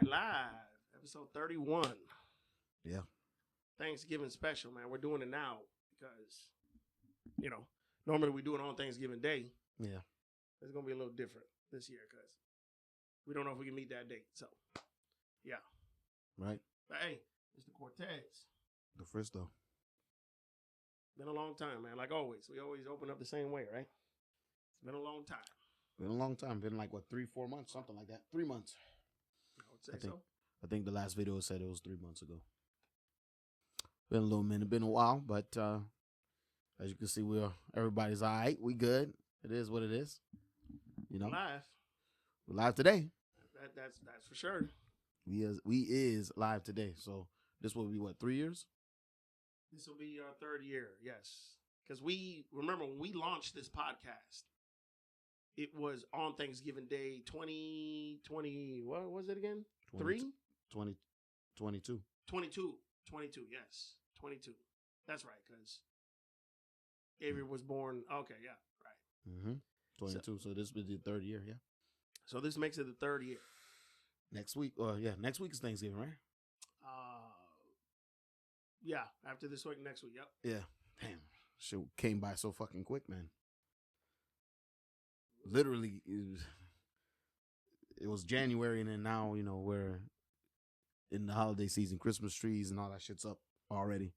live. Episode 31. Yeah. Thanksgiving special, man. We're doing it now because, normally we do it on Thanksgiving Day. Yeah. It's going to be a little different this year because we don't know if we can meet that date. So, yeah. Right. But, hey, Mr. Cortez. The first, though. Been a long time, man. Like always. We always open up the same way, right? It's been a long time. Been a long time. Been like, 3-4 months? Something like that. 3 months. I would say so. I think the last video said it was 3 months ago. Been a little minute. Been a while, but as you can see, everybody's all right. We good. It is what it is. Live. We're live today. That's for sure. We is live today. So this will be, 3 years? This will be our third year, yes. Because we, remember when we launched this podcast, it was on Thanksgiving Day 2020, what was it again? 2022. 22, yes. 22. That's right, because Avery was born, okay, yeah, right. Mm-hmm. 22, so this will be the third year, yeah. So this makes it the third year. Next week, next week is Thanksgiving, right? Yeah, after this week, next week, yep. Yeah. Damn, shit came by so fucking quick, man. Literally, it was January, and then now, we're in the holiday season. Christmas trees and all that shit's up already.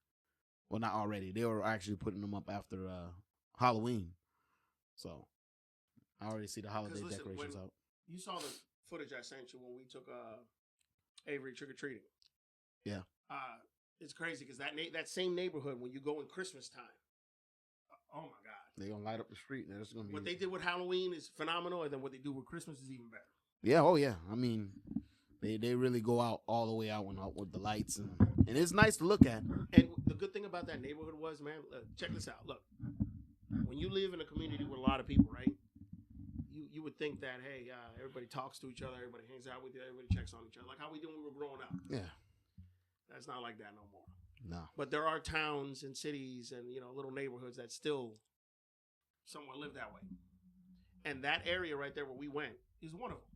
Well, not already. They were actually putting them up after Halloween. So, I already see the holiday decorations out. You saw the footage I sent you when we took Avery trick-or-treating. Yeah. It's crazy because that same neighborhood, when you go in Christmas time, oh my God. They're going to light up the street. There's gonna be... What they did with Halloween is phenomenal, and then what they do with Christmas is even better. Yeah, oh yeah. I mean, they really go out all the way out with the lights, and it's nice to look at. And the good thing about that neighborhood was, man, check this out. Look, when you live in a community with a lot of people, right, you would think that, hey, everybody talks to each other, everybody hangs out with you, everybody checks on each other, like how we did when we were growing up. Yeah. That's not like that no more. No. But there are towns and cities and, little neighborhoods that still somewhat live that way. And that area right there where we went is one of them.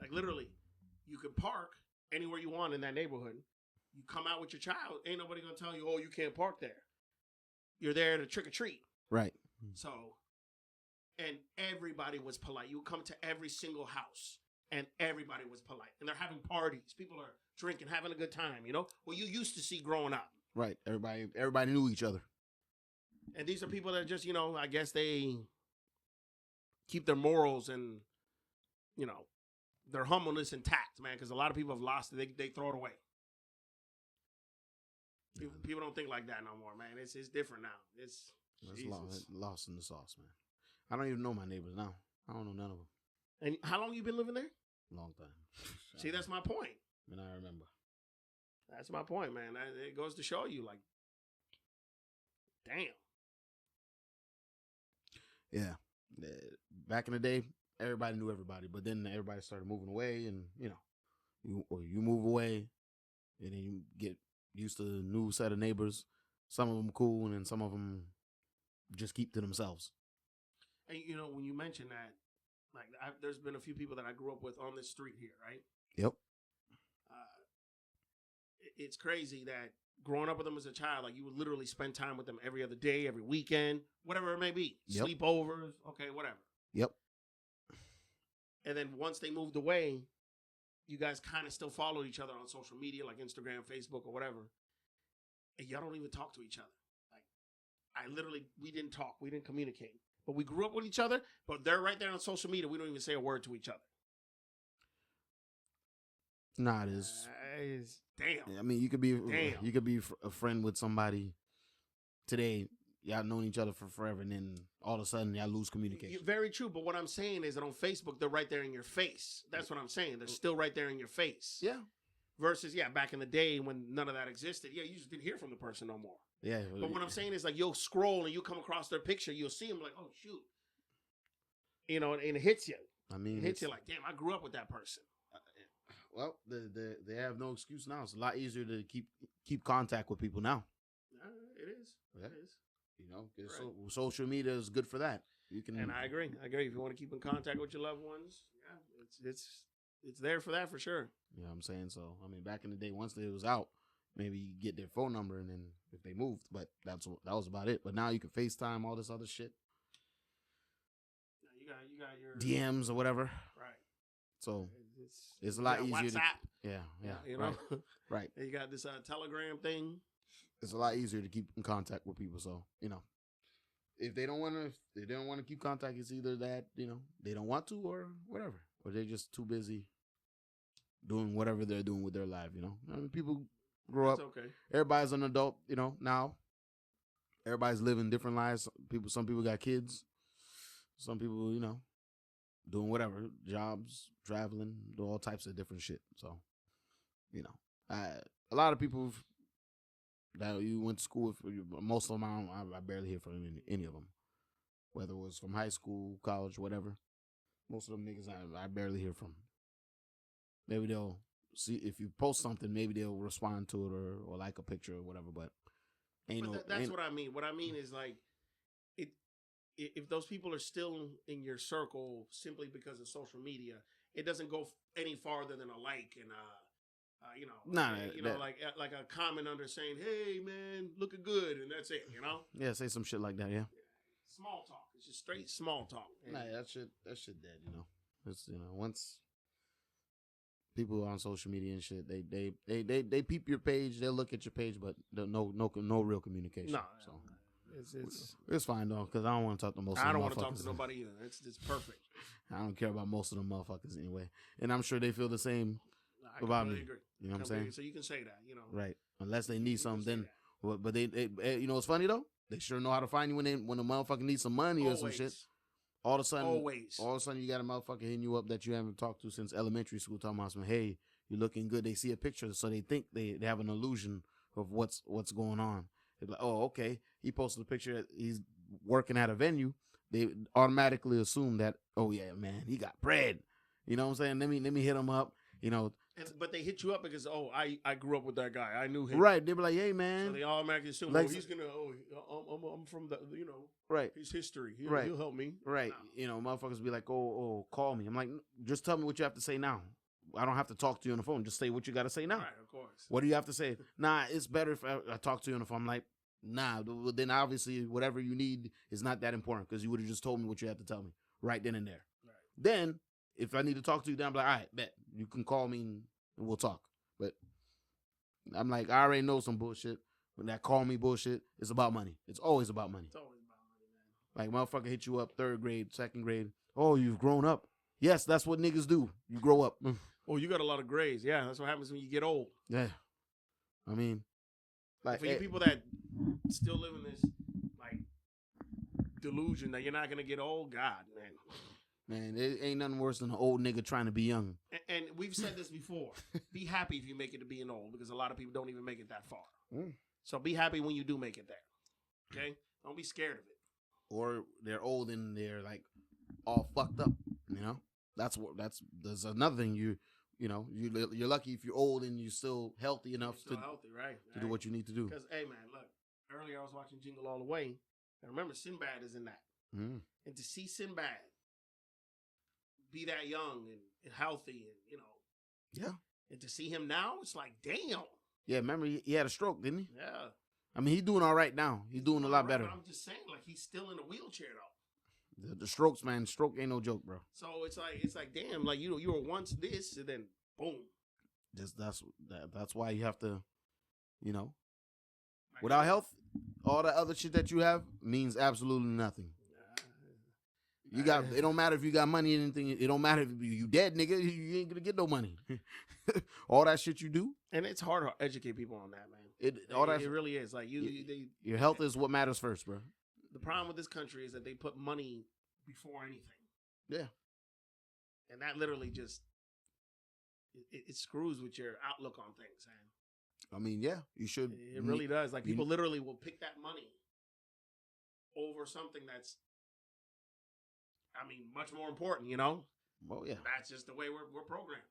Like, literally, you can park anywhere you want in that neighborhood. You come out with your child, ain't nobody going to tell you, oh, you can't park there. You're there to trick or treat. Right. So, and everybody was polite. You would come to every single house, and everybody was polite. And they're having parties. People are drinking, having a good time, Well, you used to see growing up. Right. Everybody knew each other. And these are people that just, I guess they keep their morals and, their humbleness intact, man, because a lot of people have lost it. They throw it away. People don't think like that no more, man. It's different now. It's lost in the sauce, man. I don't even know my neighbors now. I don't know none of them. And how long you been living there? Long time. See, that's my point. And I remember. That's my point, man. It goes to show you, like, damn. Yeah. Back in the day, everybody knew everybody, but then everybody started moving away, and you move away, and then you get used to a new set of neighbors. Some of them cool, and then some of them just keep to themselves. And when you mention that, like, there's been a few people that I grew up with on this street here, right? Yep. It's crazy that growing up with them as a child, like, you would literally spend time with them every other day, every weekend, whatever it may be. Yep. Sleepovers, okay, whatever. Yep. And then once they moved away, you guys kind of still followed each other on social media, like Instagram, Facebook, or whatever. And y'all don't even talk to each other. Like, we didn't talk. We didn't communicate. But we grew up with each other, but they're right there on social media. We don't even say a word to each other. Nah, it is. Damn. I mean, you could be a friend with somebody today. Y'all known each other for forever, and then all of a sudden y'all lose communication. Very true, but what I'm saying is that on Facebook, they're right there in your face. That's what I'm saying. They're still right there in your face. Yeah. Versus, back in the day when none of that existed, you just didn't hear from the person no more. Yeah. But what I'm saying is, like, you'll scroll and you come across their picture, you'll see them like, oh, shoot. And it hits you. I mean, it hits you like, damn, I grew up with that person. Well, they have no excuse now. It's a lot easier to keep contact with people now. It is. Yeah. It is. Right. Social media is good for that. You can. And I agree. If you want to keep in contact with your loved ones, it's it's there for that for sure. You know what I'm saying? So, I mean, back in the day, once it was out, maybe you get their phone number and then if they moved, but that was about it. But now you can FaceTime, all this other shit. You got your DMs or whatever. Right. So it's a lot easier. WhatsApp. Yeah. You know. Right. And you got this Telegram thing. It's a lot easier to keep in contact with people. So, if they don't want to keep contact, it's either that, they don't want to or whatever. Or they're just too busy doing whatever they're doing with their life, I mean, people grow up. Okay. Everybody's an adult, now. Everybody's living different lives. Some people got kids. Some people, doing whatever, jobs, traveling, do all types of different shit. So, a lot of people that you went to school with, most of them, I barely hear from any of them. Whether it was from high school, college, whatever. Most of them niggas I barely hear from. Maybe they'll see if you post something, maybe they'll respond to it or like a picture or whatever, but that's what I mean. What I mean is like if those people are still in your circle simply because of social media, it doesn't go any farther than a like and like a comment under saying, "Hey man, looking good," and that's it. Yeah, say some shit like that. Yeah. Small talk. It's just straight small talk. Nah, that shit dead. It's once people on social media and shit, they peep your page, they'll look at your page, but no real communication. No, so it's fine though, because I don't want to talk to most. I don't want to talk to nobody either. It's perfect. I don't care about most of them motherfuckers anyway, and I'm sure they feel the same about me. Agree. You know what I'm saying? So you can say that, right? Unless they need something, then. But they it's funny though. They sure know how to find you when a motherfucker needs some money or some shit. All of a sudden, you got a motherfucker hitting you up that you haven't talked to since elementary school, talking about some, hey, you're looking good. They see a picture, so they think they have an illusion of what's going on. They're like, oh, okay, he posted a picture that he's working at a venue. They automatically assume that, oh yeah, man, he got bread. You know what I'm saying? Let me hit him up. But they hit you up because I grew up with that guy. I knew him. Right. They be like, hey man. So they automatically assume, he's gonna. I'm from the right. His history. He'll help me. Right. No. Motherfuckers be like, oh, call me. I'm like, just tell me what you have to say now. I don't have to talk to you on the phone. Just say what you got to say now. Right. Of course. What do you have to say? Nah, it's better if I talk to you on the phone. I'm like, nah. Then obviously whatever you need is not that important because you would have just told me what you had to tell me right then and there. Right. Then if I need to talk to you, then I'm like, all right, bet you can call me and we'll talk. But I'm like, I already know some bullshit. When that call me bullshit, it's about money. It's always about money. It's always about money, man. Like, motherfucker hit you up 3rd grade, 2nd grade. Oh, you've grown up. Yes, that's what niggas do. You grow up. Oh, you got a lot of grades. Yeah, that's what happens when you get old. Yeah. I mean, like, for you people that still live in this, like, delusion that you're not going to get old, God, man. Man, it ain't nothing worse than an old nigga trying to be young. And we've said this before. Be happy if you make it to being old because a lot of people don't even make it that far. So be happy when you do make it there. Okay? Don't be scared of it. Or they're old and they're like all fucked up, There's another thing you're lucky if you're old and you're still healthy enough to do what you need to do. Because, hey man, look, earlier I was watching Jingle All the Way. And remember, Sinbad is in that. And to see Sinbad be that young and healthy and, Yeah. And to see him now, it's like, damn. Yeah, remember he had a stroke, didn't he? Yeah. I mean, he's doing all right now. He's doing a lot better. But I'm just saying, like, he's still in a wheelchair, though. The strokes, man. Stroke ain't no joke, bro. So it's like, damn, like, you were once this, and then, boom. That's why you have to, without health, all the other shit that you have means absolutely nothing. It don't matter if you got money or anything. It don't matter if you dead, nigga. You ain't gonna get no money. All that shit you do. And it's hard to educate people on that, man. It really is. Like your health is what matters first, bro. The problem with this country is that they put money before anything. Yeah. And that literally just it screws with your outlook on things, man. I mean, yeah, you should. It really does. Like people literally will pick that money over something that's, I mean, much more important, Well, yeah. That's just the way we're programmed.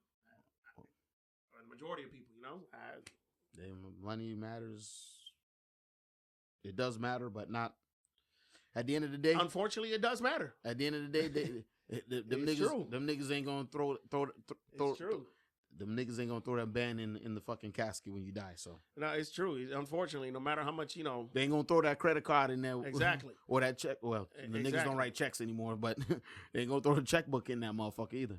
Or the majority of people, Money matters. It does matter, but not At the end of the day, unfortunately, it does matter. At the end of the day, them niggas ain't gonna throw. It's true. Them niggas ain't gonna throw that band in the fucking casket when you die. So no, it's true. Unfortunately, no matter how much they ain't gonna throw that credit card in there. Exactly. Or that check. Well, the niggas don't write checks anymore, but they ain't gonna throw the checkbook in that motherfucker either.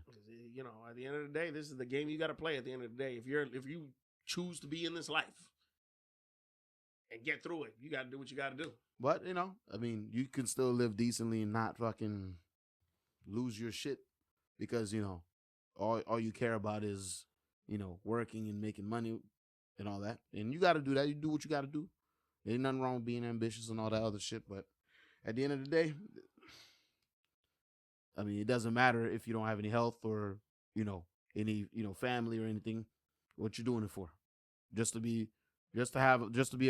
At the end of the day, this is the game you got to play. At the end of the day, if you choose to be in this life and get through it, you got to do what you got to do. But I mean, you can still live decently and not fucking lose your shit because all you care about is working and making money and all that. And you got to do that. You do what you got to do. There ain't nothing wrong with being ambitious and all that other shit. But at the end of the day, I mean, it doesn't matter if you don't have any health or any family or anything. What you doing it for? Just to be a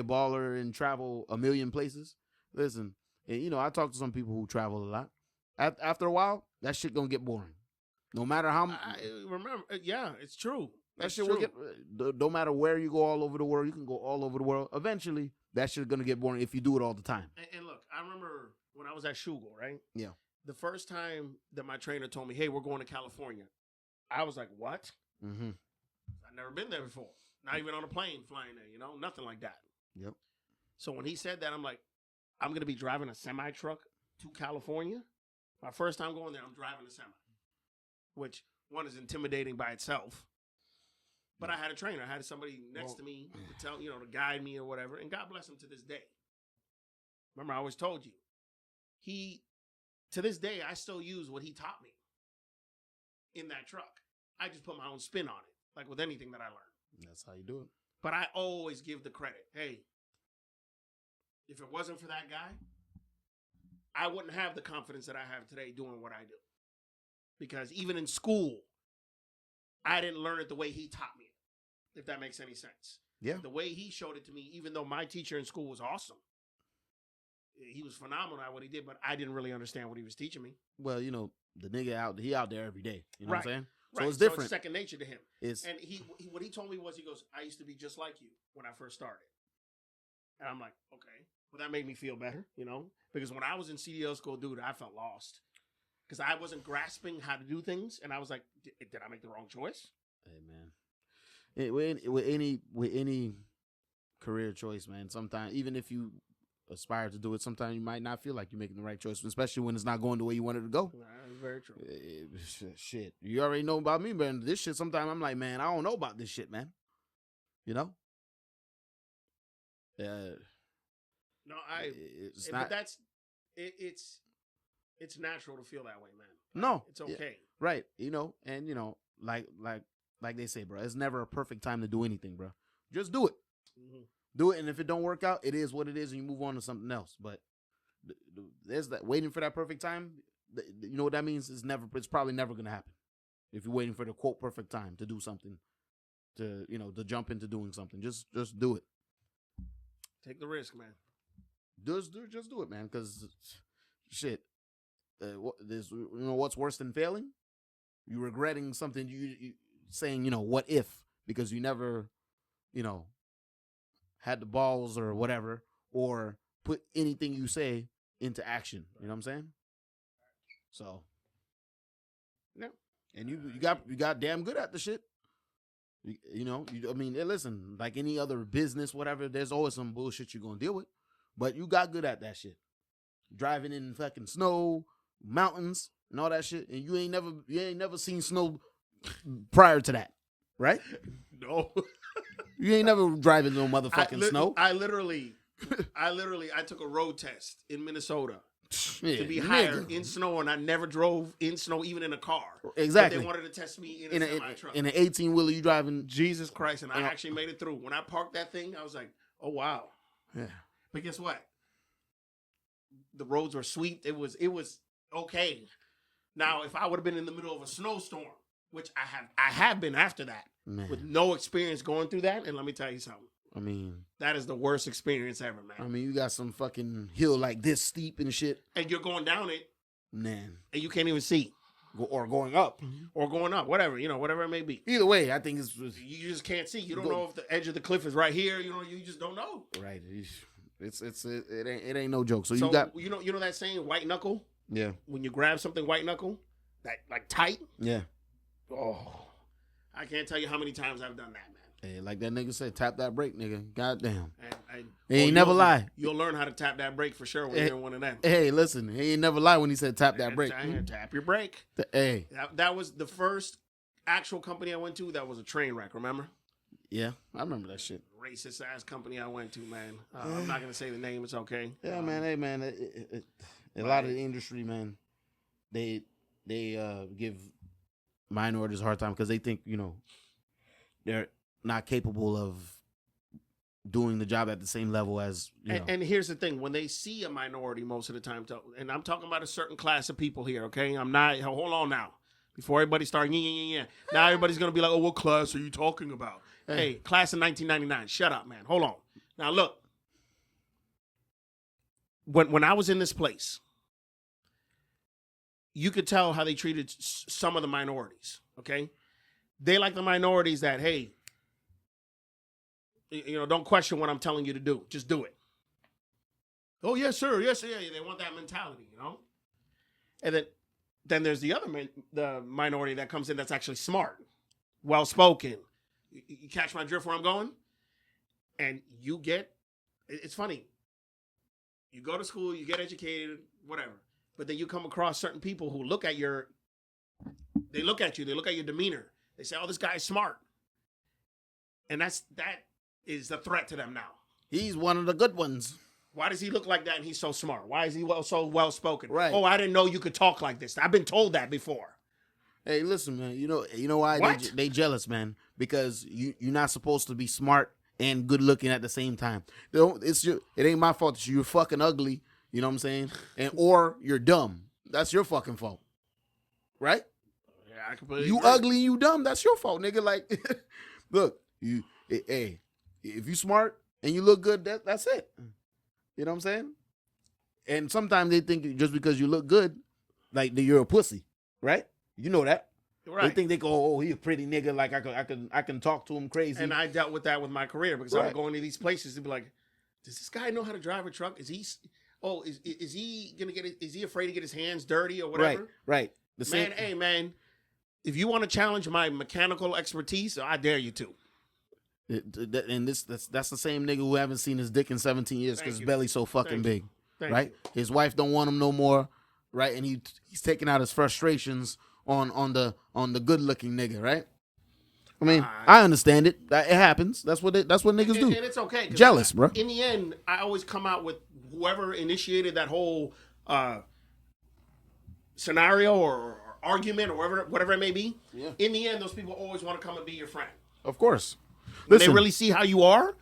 baller and travel a million places. Listen, and I talk to some people who travel a lot. After a while, that shit gonna get boring. No matter how. I remember, yeah, it's true. That shit will get. No matter where you go, all over the world, you can go all over the world. Eventually, that shit's gonna get boring if you do it all the time. And look, I remember when I was at Shugo, right? Yeah. The first time that my trainer told me, "Hey, we're going to California," I was like, "What?" Mm-hmm. I've never been there before. Not even on a plane flying there, nothing like that. Yep. So when he said that, I'm like, I'm going to be driving a semi-truck to California. My first time going there, I'm driving a semi, which one is intimidating by itself. But I had a trainer. I had somebody next to me to tell, to guide me or whatever. And God bless him to this day. Remember, I always told you, to this day, I still use what he taught me in that truck. I just put my own spin on it, like with anything that I learned. That's how you do it. But I always give the credit. Hey, if it wasn't for that guy, I wouldn't have the confidence that I have today doing what I do. Because even in school, I didn't learn it the way he taught me it, if that makes any sense. Yeah. The way he showed it to me, even though my teacher in school was awesome. He was phenomenal at what he did, but I didn't really understand what he was teaching me. Well, the nigga he out there every day. You know what I'm saying? Right. So it's different. So it's second nature to him. And what he told me was, he goes, I used to be just like you when I first started. And I'm like, okay. Well, that made me feel better, because when I was in CDL school, dude, I felt lost. Because I wasn't grasping how to do things. And I was like, did I make the wrong choice? Hey, man. With any career choice, man, sometimes, even if you aspire to do it, sometimes you might not feel like you're making the right choice, especially when it's not going the way you wanted to go. That's very true. Shit. You already know about me, man. This shit, sometimes I'm like, man, I don't know about this shit, man. No, it's natural to feel that way, man. No. It's okay. Yeah, right. And like they say, bro, it's never a perfect time to do anything, bro. Just do it. Mm-hmm. Do it, and if it don't work out, it is what it is, and you move on to something else. But there's that waiting for that perfect time. You know what that means? It's probably never gonna happen. If you're waiting for the quote perfect time to do something, to jump into doing something, just do it. Take the risk, man. Just do it, man. Because shit, what's worse than failing? You regretting something. You saying what if, because you never had the balls or whatever, or put anything you say into action. You know what I'm saying? So, yeah. And you got damn good at the shit. I mean, listen, like any other business, whatever, there's always some bullshit you're gonna deal with, but you got good at that shit. Driving in fucking snow, mountains, and all that shit, and you ain't never seen snow prior to that, right? No. You ain't never driving no motherfucking snow. I literally took a road test in Minnesota to be hired in snow, and I never drove in snow, even in a car. Exactly. But they wanted to test me in a semi-truck. In an 18-wheeler, you driving. Jesus Christ, and I actually made it through. When I parked that thing, I was like, oh, wow. Yeah. But guess what? The roads were sweet. It was okay. Now, if I would have been in the middle of a snowstorm, which I have been after that, man, with no experience going through that, and let me tell you something. I mean, that is the worst experience ever, man. I mean, you got some fucking hill like this steep and shit, and you're going down it, man, and you can't even see, or going up, whatever it may be. Either way, I think you just can't see. You don't know if the edge of the cliff is right here. You just don't know. Right. It ain't no joke. So So you got you know that saying, white knuckle. yeah When you grab something white knuckle, that like tight. yeah. Oh, I can't tell you how many times I've done that, man. Hey, like that nigga said, tap that brake, nigga. Goddamn. He Oh, ain't never lie. You'll learn how to tap that brake for sure when you're in one of them. Hey, listen, he ain't never lie when he said tap that brake. Tap your brake. Hey, That was the first actual company I went to that was a train wreck. Remember? yeah, I remember that shit. Racist ass company I went to, man. I'm not gonna say the name. It's okay. Yeah, man. Hey, man. A lot of the industry, man, they give minorities a hard time because they think they're not capable of doing the job at the same level as and here's the thing: when they see a minority, most of the time, and I'm talking about a certain class of people here. Okay, I'm not. Hold on now. Before everybody starts, yeah. Now everybody's gonna be like, "Oh, what class are you talking about?" Hey, class of 1999. Shut up, man. Hold on. Now look. When I was in this place, you could tell how they treated some of the minorities. Okay, they like the minorities that, hey, don't question what I'm telling you to do. Just do it. Oh yes, sir. Yes, yeah. They want that mentality, And then there's the other the minority that comes in that's actually smart, well spoken. You catch my drift where I'm going, and it's funny. You go to school, you get educated, whatever. But then you come across certain people who look at you, they look at your demeanor. They say, "Oh, this guy's smart." And that is a threat to them now. He's one of the good ones. Why does he look like that and he's so smart? Why is he so well spoken? Right. Oh, I didn't know you could talk like this. I've been told that before. Hey, listen, man. You know why they jealous, man? Because you're not supposed to be smart and good looking at the same time. It ain't my fault that you're fucking ugly. You know what I'm saying? Or you're dumb. That's your fucking fault, right? Yeah, I completely. You agree. ugly and you dumb. That's your fault, nigga. Like, look, hey, if you smart and you look good, that's it. You know what I'm saying? And sometimes they think just because you look good, like that you're a pussy, right? You know that. Right. They think they go, oh, he a pretty nigga. Like I can talk to him crazy. And I dealt with that with my career because I would go into these places to be like, does this guy know how to drive a truck? Is he gonna get? Is he afraid to get his hands dirty or whatever? Right. Man, if you want to challenge my mechanical expertise, I dare you to. That's the same nigga who haven't seen his dick in 17 years because his belly's so fucking big, right? His wife don't want him no more, right? And he's taking out his frustrations on the good looking nigga, right? I mean, I understand it. It happens. That's what niggas do. And it's okay. Jealous, bro. In the end, I always come out with whoever initiated that whole scenario or argument or whatever it may be. Yeah. In the end, those people always want to come and be your friend. Of course. When they really see how you are.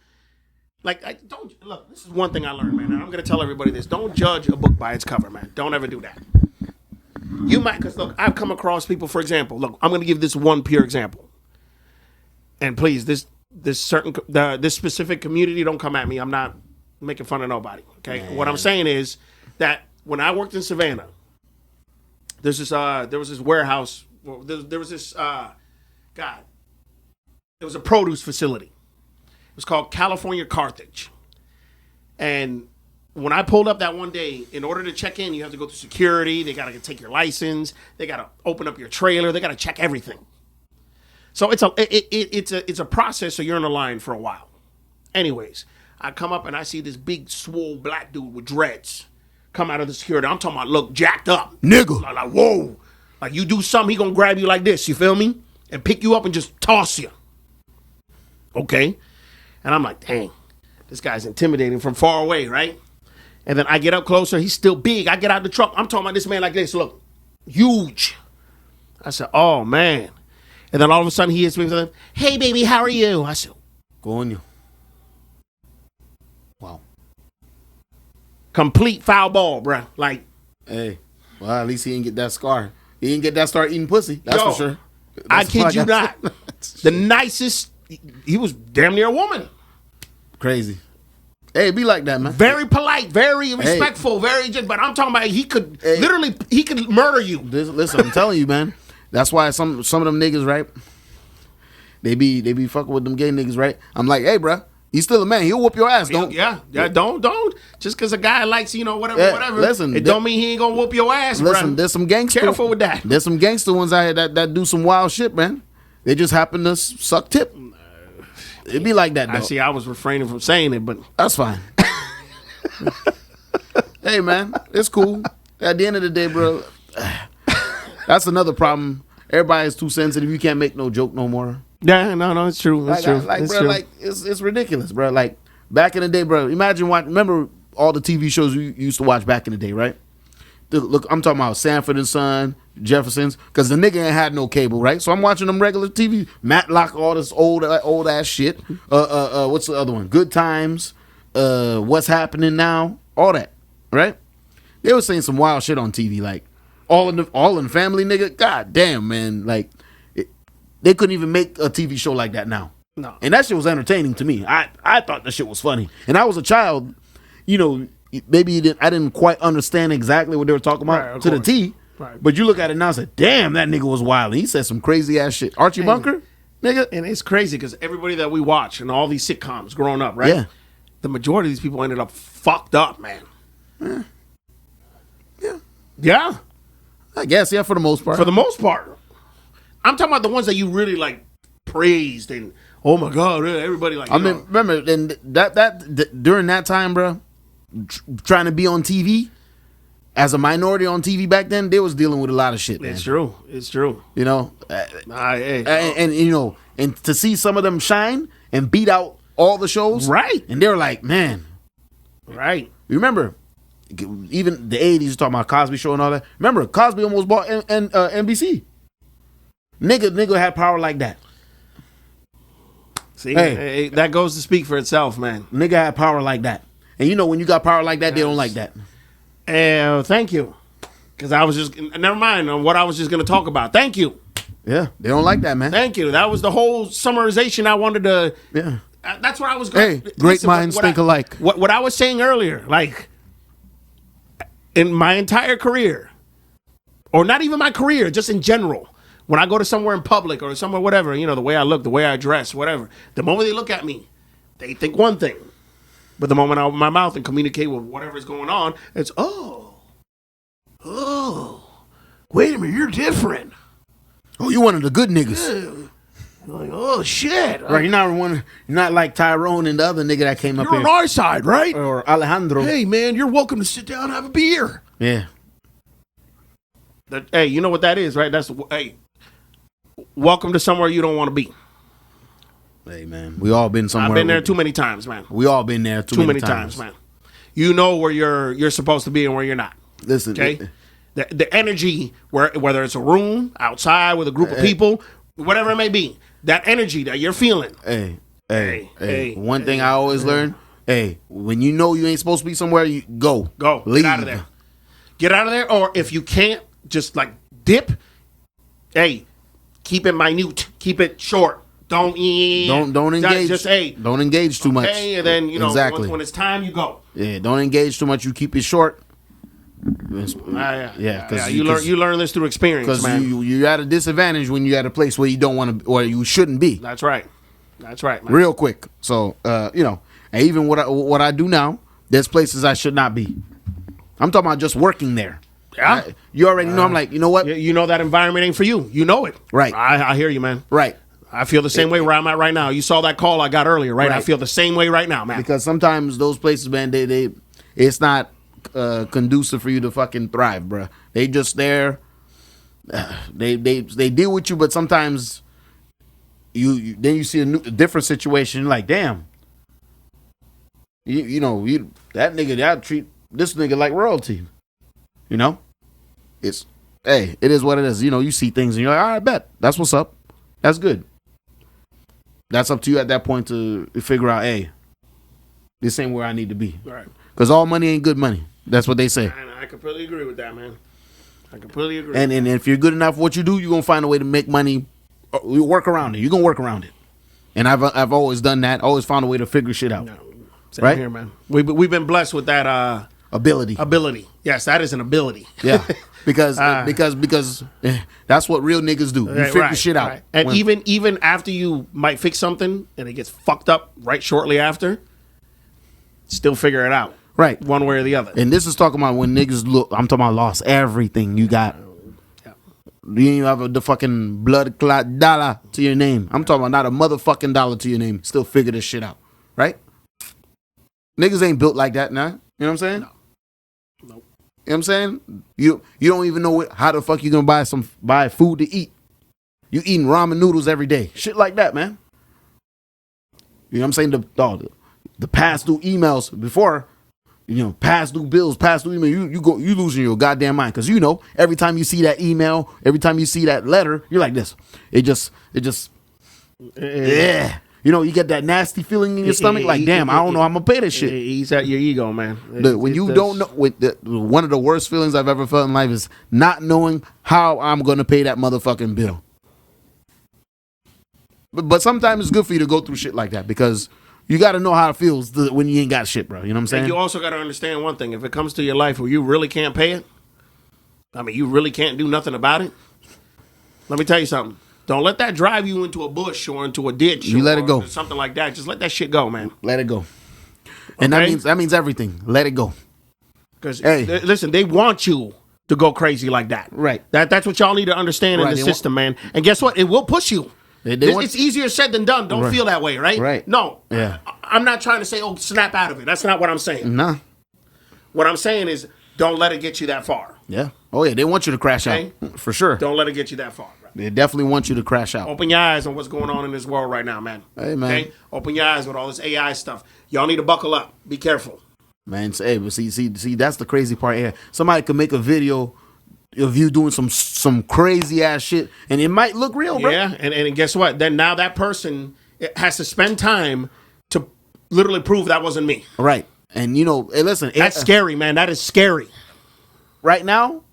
Like, don't look. This is one thing I learned, man. And I'm going to tell everybody this: don't judge a book by its cover, man. Don't ever do that. You might, because look, I've come across people. For example, look, I'm going to give this one pure example. And please, this specific community, don't come at me. I'm not making fun of nobody. Okay, what I'm saying is that when I worked in Savannah, there was this warehouse. There was this it was a produce facility. It was called California Carthage. And when I pulled up that one day, in order to check in, you have to go through security. They got to take your license. They got to open up your trailer. They got to check everything. So it's a process. So you're in a line for a while. Anyways, I come up and I see this big, swole black dude with dreads come out of the security. I'm talking about look jacked up, nigga. Like whoa, like you do something, he gonna grab you like this. You feel me? And pick you up and just toss you. Okay, and I'm like, dang, this guy's intimidating from far away, right? And then I get up closer. He's still big. I get out the truck. I'm talking about this man like this. Look, huge. I said, oh man. And then all of a sudden he hits me with, hey baby, how are you? I said, Coño. Wow. Complete foul ball, bruh. Like, hey, well, at least he didn't get that scar. He didn't get that start eating pussy. That's for sure. I kid you not. The nicest, he was damn near a woman. Crazy. Hey, be like that, man. Very polite, very respectful, very just, but I'm talking about he could literally, he could murder you. Listen, I'm telling you, man. That's why some of them niggas, right? They be fucking with them gay niggas, right? I'm like, hey, bro, He's still a man. He'll whoop your ass. Don't. Yeah. Don't. Just because a guy likes, whatever. Listen, it don't mean he ain't gonna whoop your ass, Listen, bro. there's some gangster. Careful with that. There's some gangster ones out here that do some wild shit, man. They just happen to suck tip. It'd be like that, though. I was refraining from saying it, but that's fine. Hey, man, it's cool. At the end of the day, bro, that's another problem. Everybody's too sensitive. You can't make no joke no more. Yeah, no, it's true. It's true. Like, it's bro, true. like it's ridiculous, bro. Like back in the day, bro. Remember all the TV shows you used to watch back in the day, right? Look, I'm talking about Sanford and Son, Jeffersons, because the nigga ain't had no cable, right? So I'm watching them regular TV, Matlock, all this old ass shit. What's the other one? Good Times, What's Happening Now, all that, right? They were saying some wild shit on TV, like all in the Family, nigga. God damn, man, like they couldn't even make a TV show like that now. No, and that shit was entertaining to me. I thought that shit was funny, and I was a child, Maybe I didn't quite understand exactly what they were talking about to the T. Right. But you look at it now and say, damn, that nigga was wild. He said some crazy ass shit. Archie Bunker, nigga. And it's crazy because everybody that we watch and all these sitcoms growing up, right? Yeah. The majority of these people ended up fucked up, man. Yeah. I guess, yeah, for the most part. For the most part. I'm talking about the ones that you really like praised and oh my God, everybody like. Remember, and that during that time, bro, trying to be on TV as a minority on TV back then, they was dealing with a lot of shit, man. It's true. And to see some of them shine and beat out all the shows, right? And they were like, man, right. You remember, even the 80s, talking about Cosby Show and all that. Remember, Cosby almost bought NBC. Nigga had power like that. See, hey, that goes to speak for itself, man. Nigga had power like that. And when you got power like that, they don't like that. Thank you. Because I was just, never mind on what I was just going to talk about. Thank you. Yeah, they don't like that, man. Thank you. That was the whole summarization I wanted to. Yeah. That's what I was going to. Hey, great minds think alike. What I was saying earlier, like, in my entire career, or not even my career, just in general, when I go to somewhere in public or somewhere, whatever, the way I look, the way I dress, whatever, the moment they look at me, they think one thing. But the moment I open my mouth and communicate with whatever's going on, it's, oh, wait a minute, you're different. Oh, you one of the good niggas. Like, oh, shit. Right, you're not like Tyrone and the other nigga that came up here. You're on our side, right? Or Alejandro. Hey, man, you're welcome to sit down and have a beer. Yeah. Hey, you know what that is, right? Welcome to somewhere you don't want to be. Hey, man, we all been somewhere. I've been there too many times, man. We all been there too many times, man. You know where you're supposed to be and where you're not. Listen, okay. The energy, whether it's a room, outside with a group of people, whatever it may be, that energy that you're feeling. Hey. One thing I always learn: when you know you ain't supposed to be somewhere, you go, Get leave. out of there. Get out of there, or if you can't, just like dip. Hey, keep it minute, keep it short. Don't engage. Just don't engage too much. And then exactly. when it's time, you go. Yeah, don't engage too much. You keep it short. You learn this through experience, man. You're at a disadvantage when you're at a place where you don't want to, or you shouldn't be. That's right, man. Real quick. So and even what I do now, there's places I should not be. I'm talking about just working there. Yeah, you already know. I'm like, you know what? You know that environment ain't for you. You know it, right? I hear you, man. Right. I feel the same way where I'm at right now. You saw that call I got earlier, right? I feel the same way right now, man. Because sometimes those places, man, it's not conducive for you to fucking thrive, bro. They just there. They deal with you, but sometimes you see a different situation. You're like, damn, that nigga treat this nigga like royalty. It is what it is. You see things and you're like, all right, bet that's what's up. That's good. That's up to you at that point to figure out, hey, this ain't where I need to be. Right. Because all money ain't good money. That's what they say. And I completely agree with that, man. I completely agree. And if you're good enough at what you do, you're going to find a way to make money. You work around it. You're going to work around it. And I've always done that. Always found a way to figure shit out. No, same here, man. We've been blessed with that ability. Yes, that is an ability. Yeah. because that's what real niggas do. You figure shit out. Right. And even after you might fix something and it gets fucked up right shortly after, still figure it out. Right. One way or the other. And this is talking about when niggas I'm talking about lost everything you got. Yeah. You didn't even have the fucking blood clot dollar to your name. I'm talking about not a motherfucking dollar to your name. Still figure this shit out. Right? Niggas ain't built like that now. You know what I'm saying? No. Nope. You know what I'm saying? You don't even know how the fuck you gonna buy food to eat. You eating ramen noodles every day. Shit like that, man. You know what I'm saying? The past due emails before, past due bills, past due email, you losing your goddamn mind. Cause every time you see that email, every time you see that letter, you're like this. It just yeah. You get that nasty feeling in your stomach, like, damn, I don't know how I'm gonna pay this shit. Ease out your ego, man. When you don't know, one of the worst feelings I've ever felt in life is not knowing how I'm gonna pay that motherfucking bill. But sometimes it's good for you to go through shit like that because you got to know how it feels when you ain't got shit, bro. You know what I'm saying? And you also got to understand one thing: if it comes to your life where you really can't pay it, you really can't do nothing about it. Let me tell you something. Don't let that drive you into a bush or into a ditch. You let it go. Or something like that. Just let that shit go, man. Let it go. And that means everything. Let it go. Because listen, they want you to go crazy like that. Right. That's what y'all need to understand in the system, man. And guess what? It will push you. It's easier said than done. Don't feel that way, right? Right. No. Yeah. I'm not trying to say, snap out of it. That's not what I'm saying. Nah. What I'm saying is, don't let it get you that far. Yeah. Oh, yeah. They want you to crash out. For sure. Don't let it get you that far. Bro. They definitely want you to crash out. Open your eyes on what's going on in this world right now, man. Hey, man. Okay? Open your eyes with all this AI stuff. Y'all need to buckle up. Be careful. Man, but see, that's the crazy part here. Somebody could make a video of you doing some crazy ass shit, and it might look real, bro. Yeah, and guess what? Then now that person has to spend time to literally prove that wasn't me. Right. And hey, listen, that's scary, man. That is scary. Right now,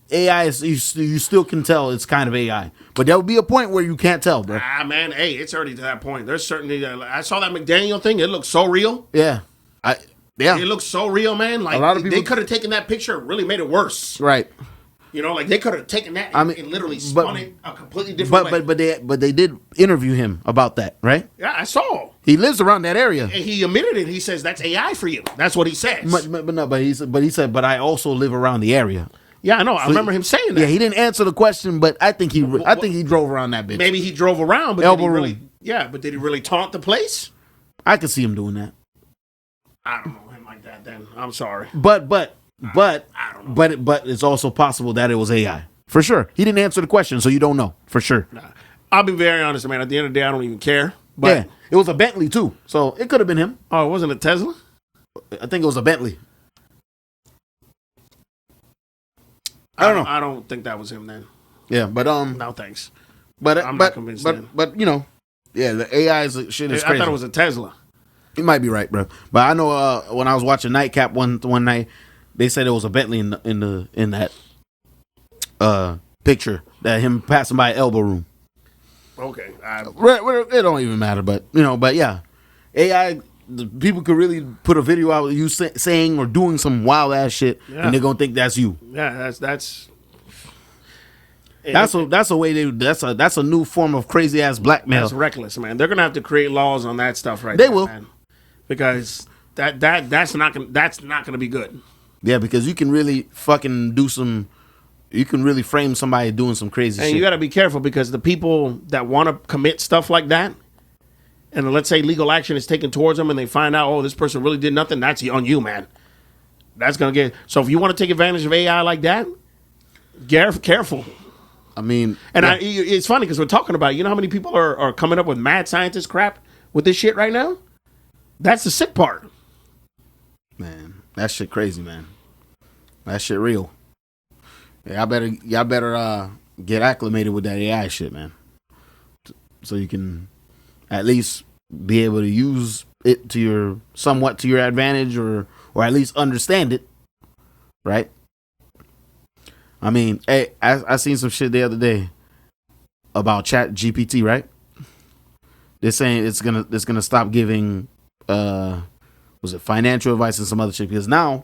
AI is you still can tell it's kind of AI, but there will be a point where you can't tell, bro. Man, hey, it's already to that point. There's certainly I saw that McDaniel thing. It looks so real. Yeah, it looks so real, man. Like a lot of people, they could have taken that picture, and really made it worse. Right. They could have taken that and literally spun it a completely different way. But they did interview him about that, right? Yeah, I saw. He lives around that area, and he admitted it. He says that's AI for you. That's what he says. But he said, but I also live around the area. Yeah, I know. I remember him saying that. Yeah, he didn't answer the question, but I think he drove around that bitch. Maybe he drove around, but elbow room. But did he really taunt the place? I could see him doing that. I don't know him like that. Then I'm sorry. But I don't know. But it's also possible that it was AI. For sure. He didn't answer the question, so you don't know. For sure. Nah. I'll be very honest, man. At the end of the day, I don't even care. But yeah. It was a Bentley, too. So it could have been him. Oh, it wasn't a Tesla? I think it was a Bentley. I don't know. I don't think that was him then. Yeah, but no thanks. But I'm not convinced. But yeah, the AI shit is crazy. I thought it was a Tesla. You might be right, bro. But I know when I was watching Nightcap one night, they said it was a Bentley in that picture that him passing by elbow room. Okay, it don't even matter, but yeah, AI. People could really put a video out of you saying or doing some wild ass shit, and they're gonna think that's you. Yeah, that's a way that's a new form of crazy ass blackmail. That's reckless, man. They're gonna have to create laws on that stuff, right? They will, man. Because that's not gonna be good. Yeah, because you can really fucking you can really frame somebody doing some crazy shit. And you got to be careful because the people that want to commit stuff like that, and let's say legal action is taken towards them and they find out, oh, this person really did nothing, that's on you, man. That's going to get... So if you want to take advantage of AI like that, careful. I mean... And it's funny because we're talking about, you know how many people are coming up with mad scientist crap with this shit right now? That's the sick part. Man, that shit crazy, man. That shit real. Yeah, y'all better get acclimated with that AI shit, man. So you can at least be able to use it somewhat to your advantage, or at least understand it, right? I mean, hey, I seen some shit the other day about Chat GPT, right? They're saying it's gonna stop giving was it financial advice and some other shit, because now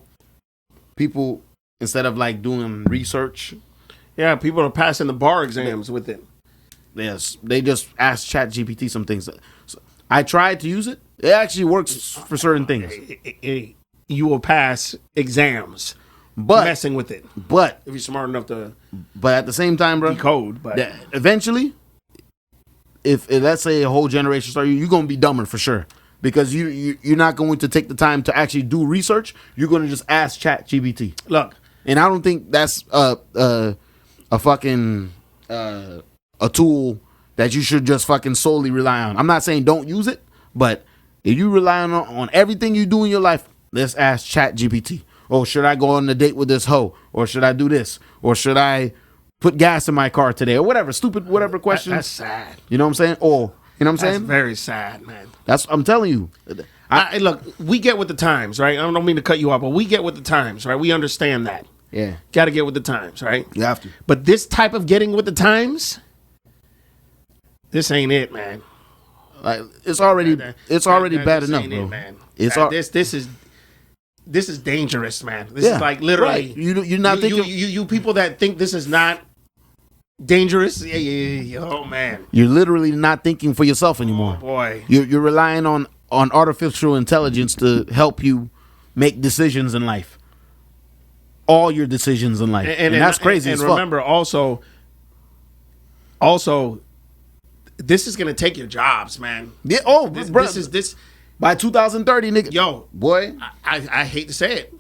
people instead of like doing research. Yeah, people are passing the bar exams with it. Yes, they just ask ChatGPT some things. So I tried to use it. It actually works for certain things. You will pass exams, But messing with it but if you're smart enough to at the same time, bro, decode. But eventually, if let's say a whole generation start, you're gonna be dumber for sure because you're not going to take the time to actually do research. You're gonna just ask ChatGPT. Look, and I don't think that's a fucking a tool that you should just fucking solely rely on. I'm not saying don't use it, but if you rely on everything you do in your life, let's ask ChatGPT. Oh, should I go on a date with this hoe? Or should I do this? Or should I put gas in my car today? Or whatever, stupid whatever question. That's sad. You know what I'm saying? Or, you know what I'm saying? That's very sad, man. I'm telling you. Look, we get with the times, right? I don't mean to cut you off, but we get with the times, right? We understand that. Yeah. Got to get with the times, right? You have to. But this type of getting with the times, this ain't it, man. Like it's already bad enough, bro. It, man. It's this is dangerous, man. This is like literally. Right. You're not thinking. You people that think this is not dangerous. Yeah. Oh man. You're literally not thinking for yourself anymore. Oh, boy. You're relying on artificial intelligence to help you make decisions in life. All your decisions in life, and that's crazy. And remember, also, this is gonna take your jobs, man. Yeah. Oh, this is by 2030, nigga. Yo, boy, I hate to say it.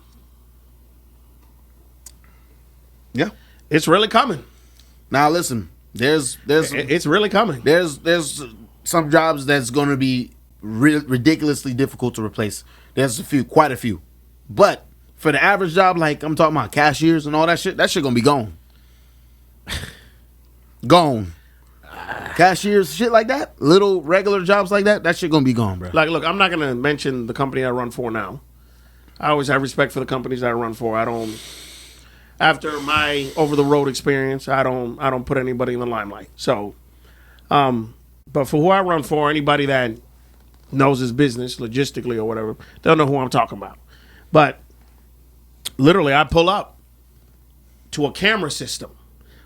Yeah, it's really coming. Now listen, it's really coming. There's some jobs that's going to be ridiculously difficult to replace. There's quite a few, but for the average job, like I'm talking about cashiers and all that shit gonna be gone. Gone. Cashiers, shit like that, little regular jobs like that shit gonna be gone, bro. Like, look, I'm not gonna mention the company I run for now. I always have respect for the companies that I run for. I don't. After my over the road experience, I don't put anybody in the limelight. So, but for who I run for, anybody that knows his business logistically or whatever, they'll know who I'm talking about. But literally, I pull up to a camera system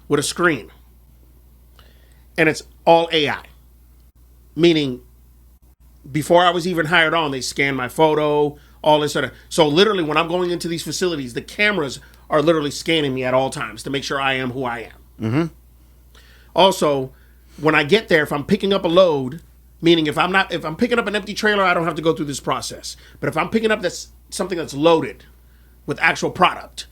with a screen, and it's all AI. Meaning, before I was even hired on, they scan my photo, all this sort of. So literally, when I'm going into these facilities, the cameras are literally scanning me at all times to make sure I am who I am. Mm-hmm. Also, when I get there, if I'm picking up a load, meaning if I'm picking up an empty trailer, I don't have to go through this process. But if I'm picking up something that's loaded with actual product,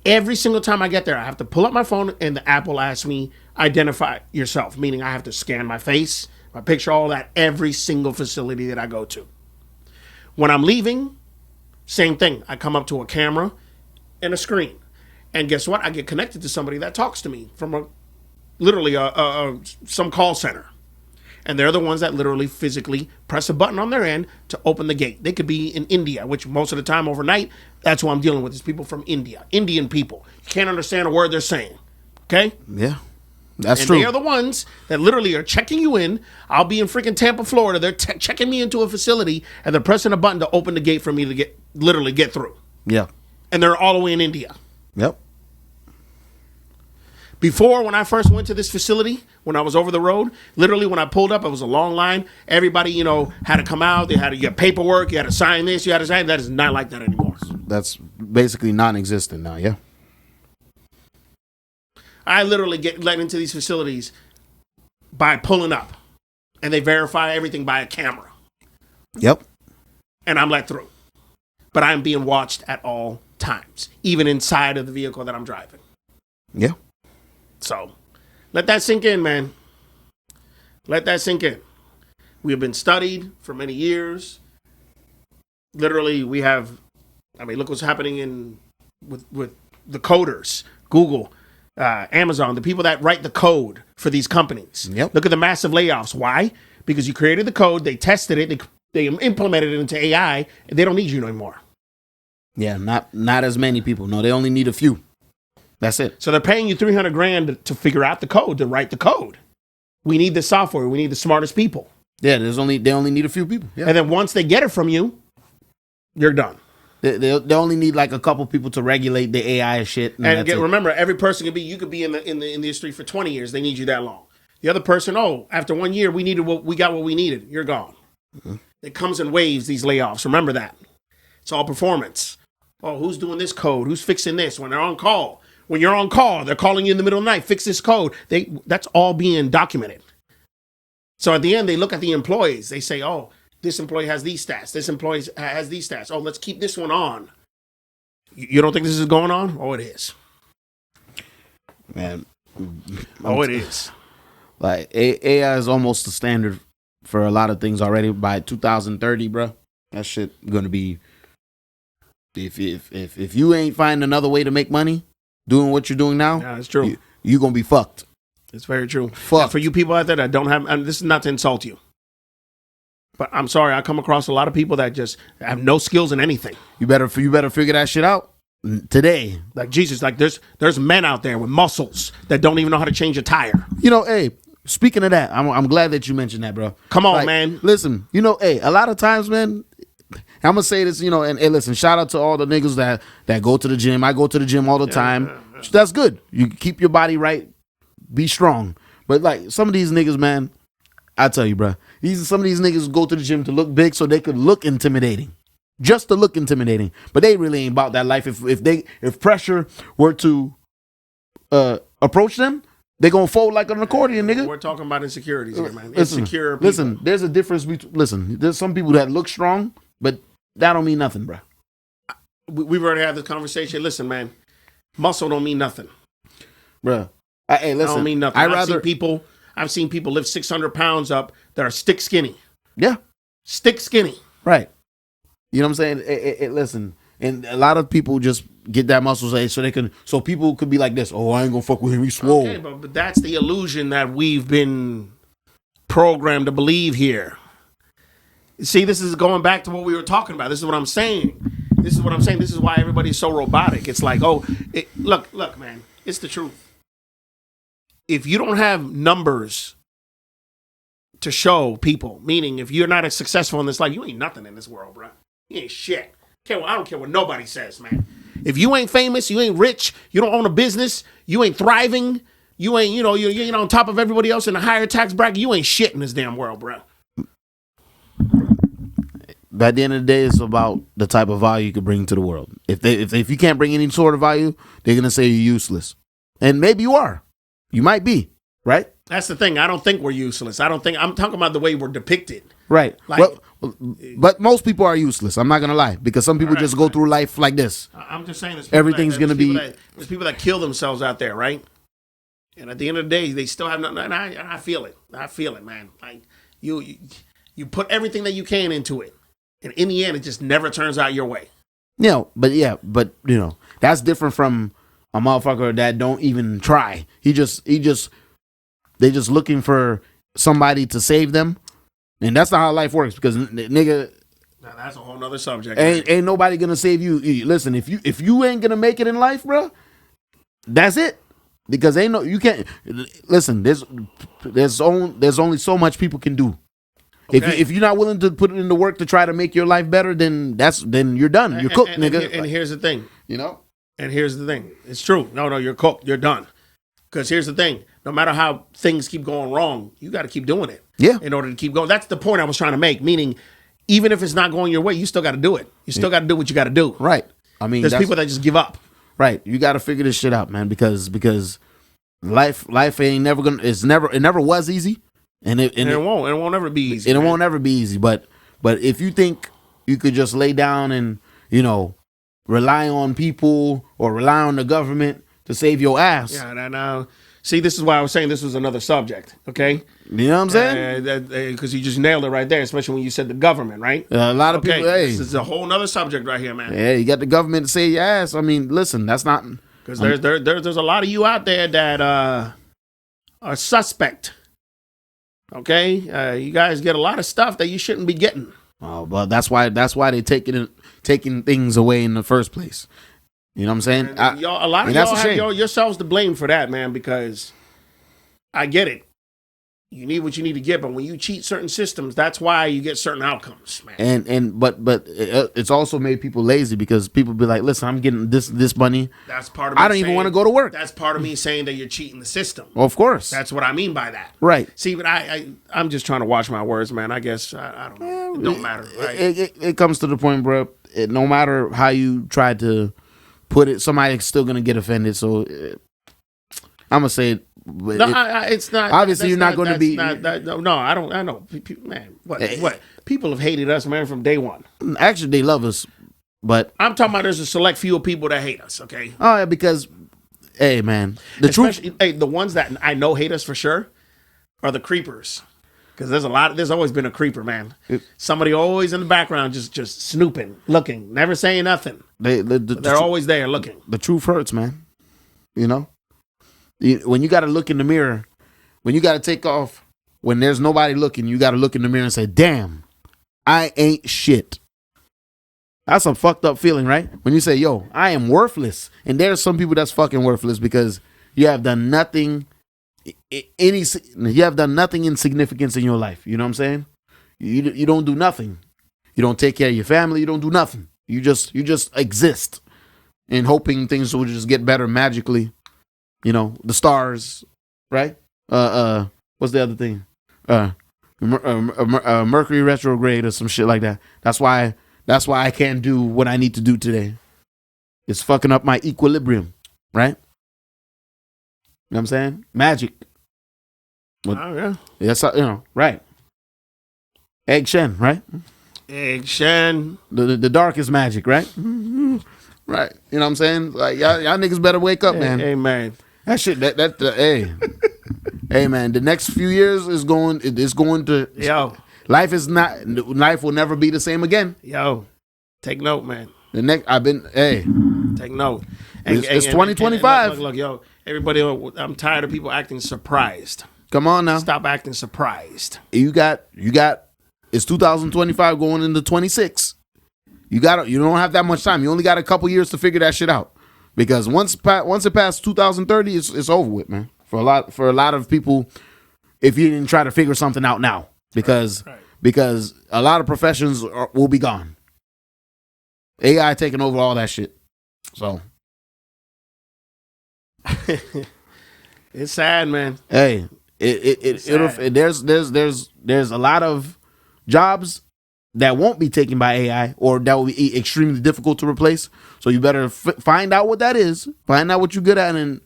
every single time I get there, I have to pull up my phone and the app will ask me, identify yourself, meaning I have to scan my face, my picture, all that, every single facility that I go to. When I'm leaving, same thing. I come up to a camera and a screen. And guess what? I get connected to somebody that talks to me from literally some call center. And they're the ones that literally physically press a button on their end to open the gate. They could be in India, which most of the time overnight, that's who I'm dealing with, is people from India. Indian people. You can't understand a word they're saying. Okay? Yeah. That's and true. They are the ones that literally are checking you in. I'll be in freaking Tampa, Florida. They're checking me into a facility, and they're pressing a button to open the gate for me to get through. Yeah. And they're all the way in India. Yep. Before, when I first went to this facility, when I was over the road, literally when I pulled up, it was a long line. Everybody, had to come out. They had to get paperwork. You had to sign this. You had to sign that. Is not like that anymore. That's basically non-existent now, yeah? I literally get let into these facilities by pulling up. And they verify everything by a camera. Yep. And I'm let through. But I'm being watched at all times, even inside of the vehicle that I'm driving. Yeah. So, let that sink in, man. Let that sink in. We have been studied for many years. Literally, look what's happening with the coders, Google, Amazon, the people that write the code for these companies. Yep. Look at the massive layoffs. Why? Because you created the code, they tested it, they implemented it into AI, and they don't need you anymore. Yeah, not as many people. No, they only need a few. That's it. So they're paying you $300,000 to figure out the code, to write the code. We need the software. We need the smartest people. Yeah, they only need a few people. Yeah. And then once they get it from you, you're done. They only need like a couple people to regulate the AI and shit. And remember, every person you could be in the industry for 20 years. They need you that long. The other person, after 1 year, we got what we needed. You're gone. Mm-hmm. It comes in waves, these layoffs. Remember that. It's all performance. Oh, who's doing this code? Who's fixing this? When they're on call. When you're on call, they're calling you in the middle of the night. Fix this code. That's all being documented. So at the end, they look at the employees. They say, oh, this employee has these stats. This employee has these stats. Oh, let's keep this one on. You don't think this is going on? Oh, it is. Man. Oh, it is. Like, AI is almost the standard for a lot of things already. By 2030, bro, that shit gonna be... If you ain't find another way to make money doing what you're doing now, yeah, it's true. You're gonna be fucked. It's very true. Fuck. For you people out there that don't have... And this is not to insult you. But I'm sorry, I come across a lot of people that just have no skills in anything. You better figure that shit out today. Like, Jesus, like there's men out there with muscles that don't even know how to change a tire. Hey, speaking of that, I'm glad that you mentioned that, bro. Come on, man. Listen, hey, a lot of times, man, I'm gonna say this, and listen, shout out to all the niggas that go to the gym. I go to the gym all the time. Yeah. That's good. You keep your body right, be strong. But like some of these niggas, man, I tell you, bro, some of these niggas go to the gym to look big so they could look intimidating. Just to look intimidating. But they really ain't about that life. If pressure were to approach them, they gonna fold like an accordion, nigga. We're talking about insecurities here, man. Insecure people. Listen, there's a difference between... Listen, there's some people that look strong, but that don't mean nothing, bro. We've already had this conversation. Listen, man, muscle don't mean nothing. Bro, hey, listen. Don't mean nothing. I've seen people lift 600 pounds up that are stick skinny. Yeah. Stick skinny. Right. You know what I'm saying? Listen, and a lot of people just get that muscle so people could be like this. Oh, I ain't gonna fuck with him. He's swole. Okay, but that's the illusion that we've been programmed to believe here. See, this is going back to what we were talking about. This is what I'm saying. This is why everybody's so robotic. It's like, look, man, it's the truth. If you don't have numbers to show people, meaning if you're not as successful in this life, you ain't nothing in this world, bro. You ain't shit. I don't care what nobody says, man. If you ain't famous, you ain't rich, you don't own a business, you ain't thriving, you ain't, you ain't on top of everybody else in a higher tax bracket, you ain't shit in this damn world, bro. But at the end of the day, it's about the type of value you could bring to the world. If you can't bring any sort of value, they're gonna say you're useless, and maybe you are. You might be, right? That's the thing. I don't think we're useless. I'm talking about the way we're depicted. Right. Like, but most people are useless. I'm not gonna lie, because some people just go through life like this. I'm just saying, everything's gonna be. There's people that kill themselves out there, right? And at the end of the day, they still have nothing. And I feel it. I feel it, man. Like you put everything that you can into it, and in the end, it just never turns out your way. But that's different from a motherfucker that don't even try. They just looking for somebody to save them, and that's not how life works. Because nigga, now that's a whole nother subject. Ain't nobody gonna save you. Listen, if you ain't gonna make it in life, bro, that's it. Because you can't listen. There's only so much people can do. Okay. If you're not willing to put it in the work to try to make your life better, then you're done. You're cooked, nigga. And here's the thing, And here's the thing. It's true. No, you're cooked. You're done. Because here's the thing. No matter how things keep going wrong, you got to keep doing it. Yeah. In order to keep going. That's the point I was trying to make. Meaning, even if it's not going your way, you still got to do it. You still got to do what you got to do. Right. I mean, there's people that just give up. Right. You got to figure this shit out, man. Because life ain't never gonna. It never was easy, and it won't ever be easy. And it won't ever be easy. But if you think you could just lay down and rely on people or rely on the government to save your ass. Yeah, now, see, this is why I was saying this was another subject, okay? You know what I'm saying? Because you just nailed it right there, especially when you said the government, right? A lot of people, this is a whole nother subject right here, man. Yeah, you got the government to save your ass. I mean, listen, that's not... Because there's a lot of you out there that are suspect, okay? You guys get a lot of stuff that you shouldn't be getting. Oh, well, that's why they taking things away in the first place. You know what I'm saying? A lot of y'all have yourselves to blame for that, man, because I get it. You need what you need to get, but when you cheat certain systems, that's why you get certain outcomes, man. But it's also made people lazy because people be like, listen, I'm getting this money. That's part of me. I don't even want to go to work. That's part of me saying that you're cheating the system. Well, of course. That's what I mean by that. Right. See, but I'm just trying to watch my words, man. I guess I don't know. It don't matter. Right? It comes to the point, bro. No matter how you try to put it, somebody's still gonna get offended. So I'm gonna say it. No, it's not. Obviously, you're not going to be. No, I don't. I know, man. What? People have hated us, man, from day one. Actually, they love us, but I'm talking about there's a select few of people that hate us. Okay. Oh, yeah, because, hey, man, the ones that I know hate us for sure are the creepers, because there's always been a creeper, man. Somebody always in the background, just snooping, looking, never saying nothing. They're always there looking. The truth hurts, man. You know. When you got to look in the mirror, when you got to take off, when there's nobody looking, you got to look in the mirror and say, damn, I ain't shit. That's a fucked up feeling, right? When you say, yo, I am worthless. And there's some people that's fucking worthless because you have done nothing, you have done nothing in significance in your life. You know what I'm saying? You don't do nothing. You don't take care of your family. You don't do nothing. You just exist and hoping things will just get better magically. You know, the stars, right? What's the other thing? Mercury retrograde or some shit like that. That's why I can't do what I need to do today. It's fucking up my equilibrium, right? You know what I'm saying? Magic. Oh, yeah. That's, right. Egg Shen, right? Egg Shen. The darkest magic, right? Right. You know what I'm saying? Like, y'all niggas better wake up, man. Hey, man. That shit, hey. Hey, man, the next few years is going to, yo, life will never be the same again. Yo, take note, man. Take note. It's 2025. Look, yo, everybody, I'm tired of people acting surprised. Come on now. Stop acting surprised. You got, it's 2025 going into 26. You don't have that much time. You only got a couple years to figure that shit out. Because once it passed 2030, it's over with, man. For a lot of people, if you didn't try to figure something out now, because a lot of professions will be gone. AI taking over all that shit. So it's sad, man. Hey, there's a lot of jobs that won't be taken by AI or that will be extremely difficult to replace. So you better find out what that is, find out what you're good at, and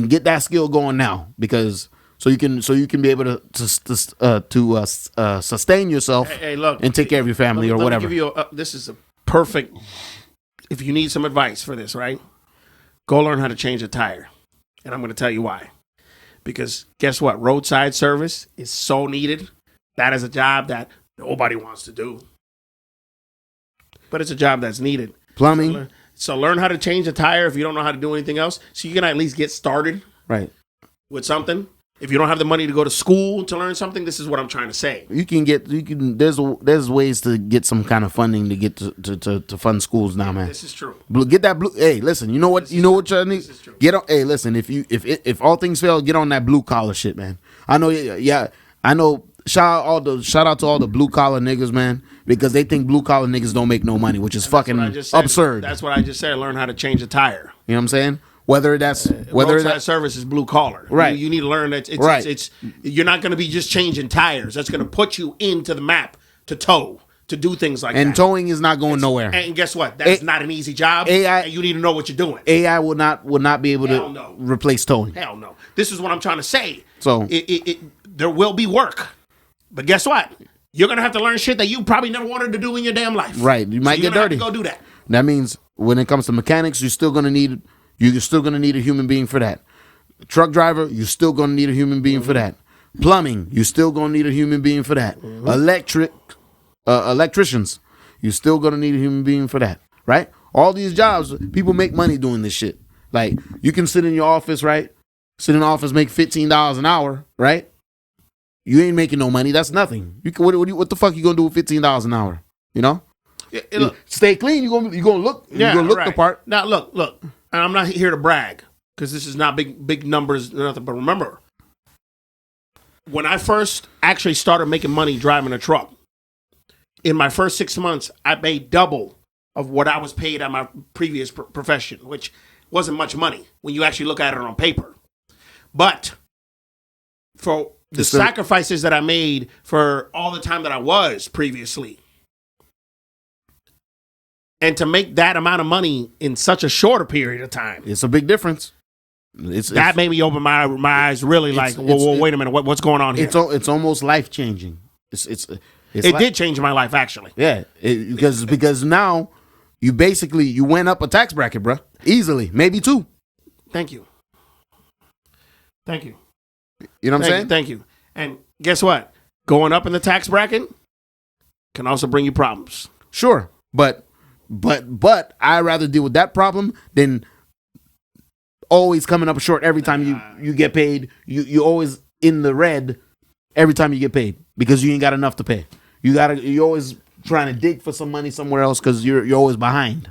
get that skill going now, because so you can be able to sustain yourself. Hey, look, and take care of your family or whatever. Let me give you this is a perfect. If you need some advice for this, right? Go learn how to change a tire, and I'm going to tell you why. Because guess what? Roadside service is so needed. That is a job that nobody wants to do, but it's a job that's needed. Plumbing. So learn how to change a tire if you don't know how to do anything else. So you can at least get started, right, with something. If you don't have the money to go to school to learn something, this is what I'm trying to say. There's ways to get some kind of funding to get to fund schools now, man. This is true. Get that blue. Hey, listen, you know what you need? Get on. Hey, listen, if all things fail, get on that blue collar shit, man. I know. Yeah, I know. Shout out to all the blue collar niggas, man, because they think blue collar niggas don't make no money, which is fucking absurd. That's what I just said. Learn how to change a tire. You know what I'm saying? Whether that service is blue collar, right? You need to learn that it's you're not going to be just changing tires. That's going to put you into the map to tow, to do things like that. And towing is not going nowhere. And guess what? That's not an easy job. AI, and you need to know what you're doing. AI will not be able to replace towing. Hell no. This is what I'm trying to say. So there will be work. But guess what? You're going to have to learn shit that you probably never wanted to do in your damn life. Right. You might get dirty. Go do that. That means when it comes to mechanics, you're still going to need a human being for that. Truck driver, you're still going to need a human being for that. Plumbing, you're still going to need a human being for that. Electricians, you're still going to need a human being for that. Right? All these jobs, people make money doing this shit. Like, you can sit in your office, right? Sit in the office, make $15 an hour, right? You ain't making no money. That's nothing. What the fuck you gonna do with $15 an hour? You know, stay clean. You gonna look. You gonna look the part. Now look. And I'm not here to brag because this is not big numbers or nothing. But remember, when I first actually started making money driving a truck, in my first 6 months, I made double of what I was paid at my previous profession, which wasn't much money when you actually look at it on paper. But for the sacrifices that I made for all the time that I was previously, and to make that amount of money in such a shorter period of time, it's a big difference. That made me open my eyes really like, whoa, wait a minute, what's going on here? It's almost life changing. It did change my life, actually. Yeah, because now you went up a tax bracket, bro. Easily, maybe 2. Thank you. You know what I'm saying? Thank you. And guess what? Going up in the tax bracket can also bring you problems. Sure, but I'd rather deal with that problem than always coming up short every time you get paid. You always in the red every time you get paid because you ain't got enough to pay. You're always trying to dig for some money somewhere else because you're always behind.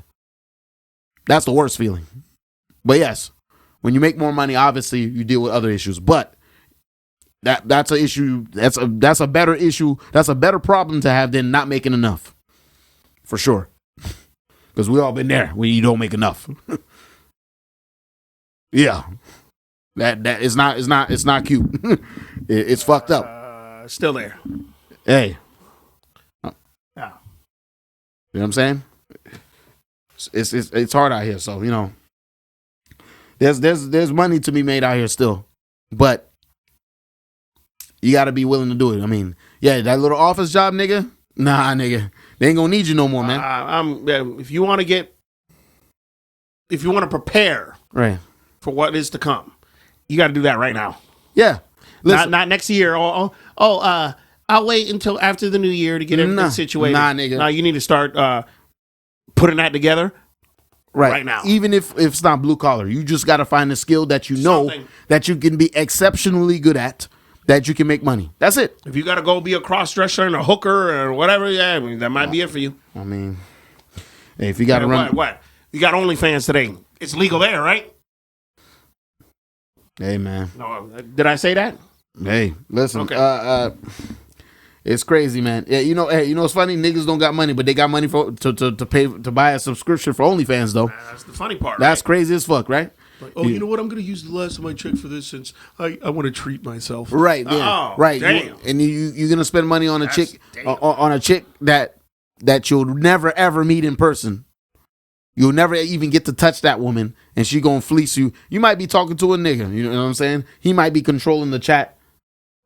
That's the worst feeling. But yes, when you make more money, obviously you deal with other issues. But that's an issue. That's a better issue. That's a better problem to have than not making enough, for sure. Because we all been there when you don't make enough. Yeah, that is not cute. It's fucked up. Still there. Hey. Yeah. You know what I'm saying? It's hard out here, so you know. There's money to be made out here still, but you got to be willing to do it. I mean, yeah, that little office job, nigga. Nah, nigga, they ain't gonna need you no more, man. If you want to prepare right for what is to come, you got to do that right now. Yeah, not next year. I'll wait until after the new year to get everything situated. Nah, nigga. Now you need to start putting that together right now. Even if it's not blue collar, you just got to find a skill that you know that you can be exceptionally good at, that you can make money. That's it. If you got to go be a cross-dresser and a hooker or whatever, yeah, I mean, that might be it for you. I mean, hey, if you got to run... What? You got OnlyFans today. It's legal there, right? Hey, man. No, did I say that? Hey, listen. Okay. It's crazy, man. Yeah, you know what's funny? Niggas don't got money, but they got money to buy a subscription for OnlyFans, though. That's the funny part. That's crazy as fuck, right? Like, you know what? I'm going to use the last of my check for this since I want to treat myself. Right. Yeah. Right. Damn. And you're going to spend money on a chick that you'll never ever meet in person. You'll never even get to touch that woman, and she gonna fleece you. You might be talking to a nigga. You know what I'm saying? He might be controlling the chat,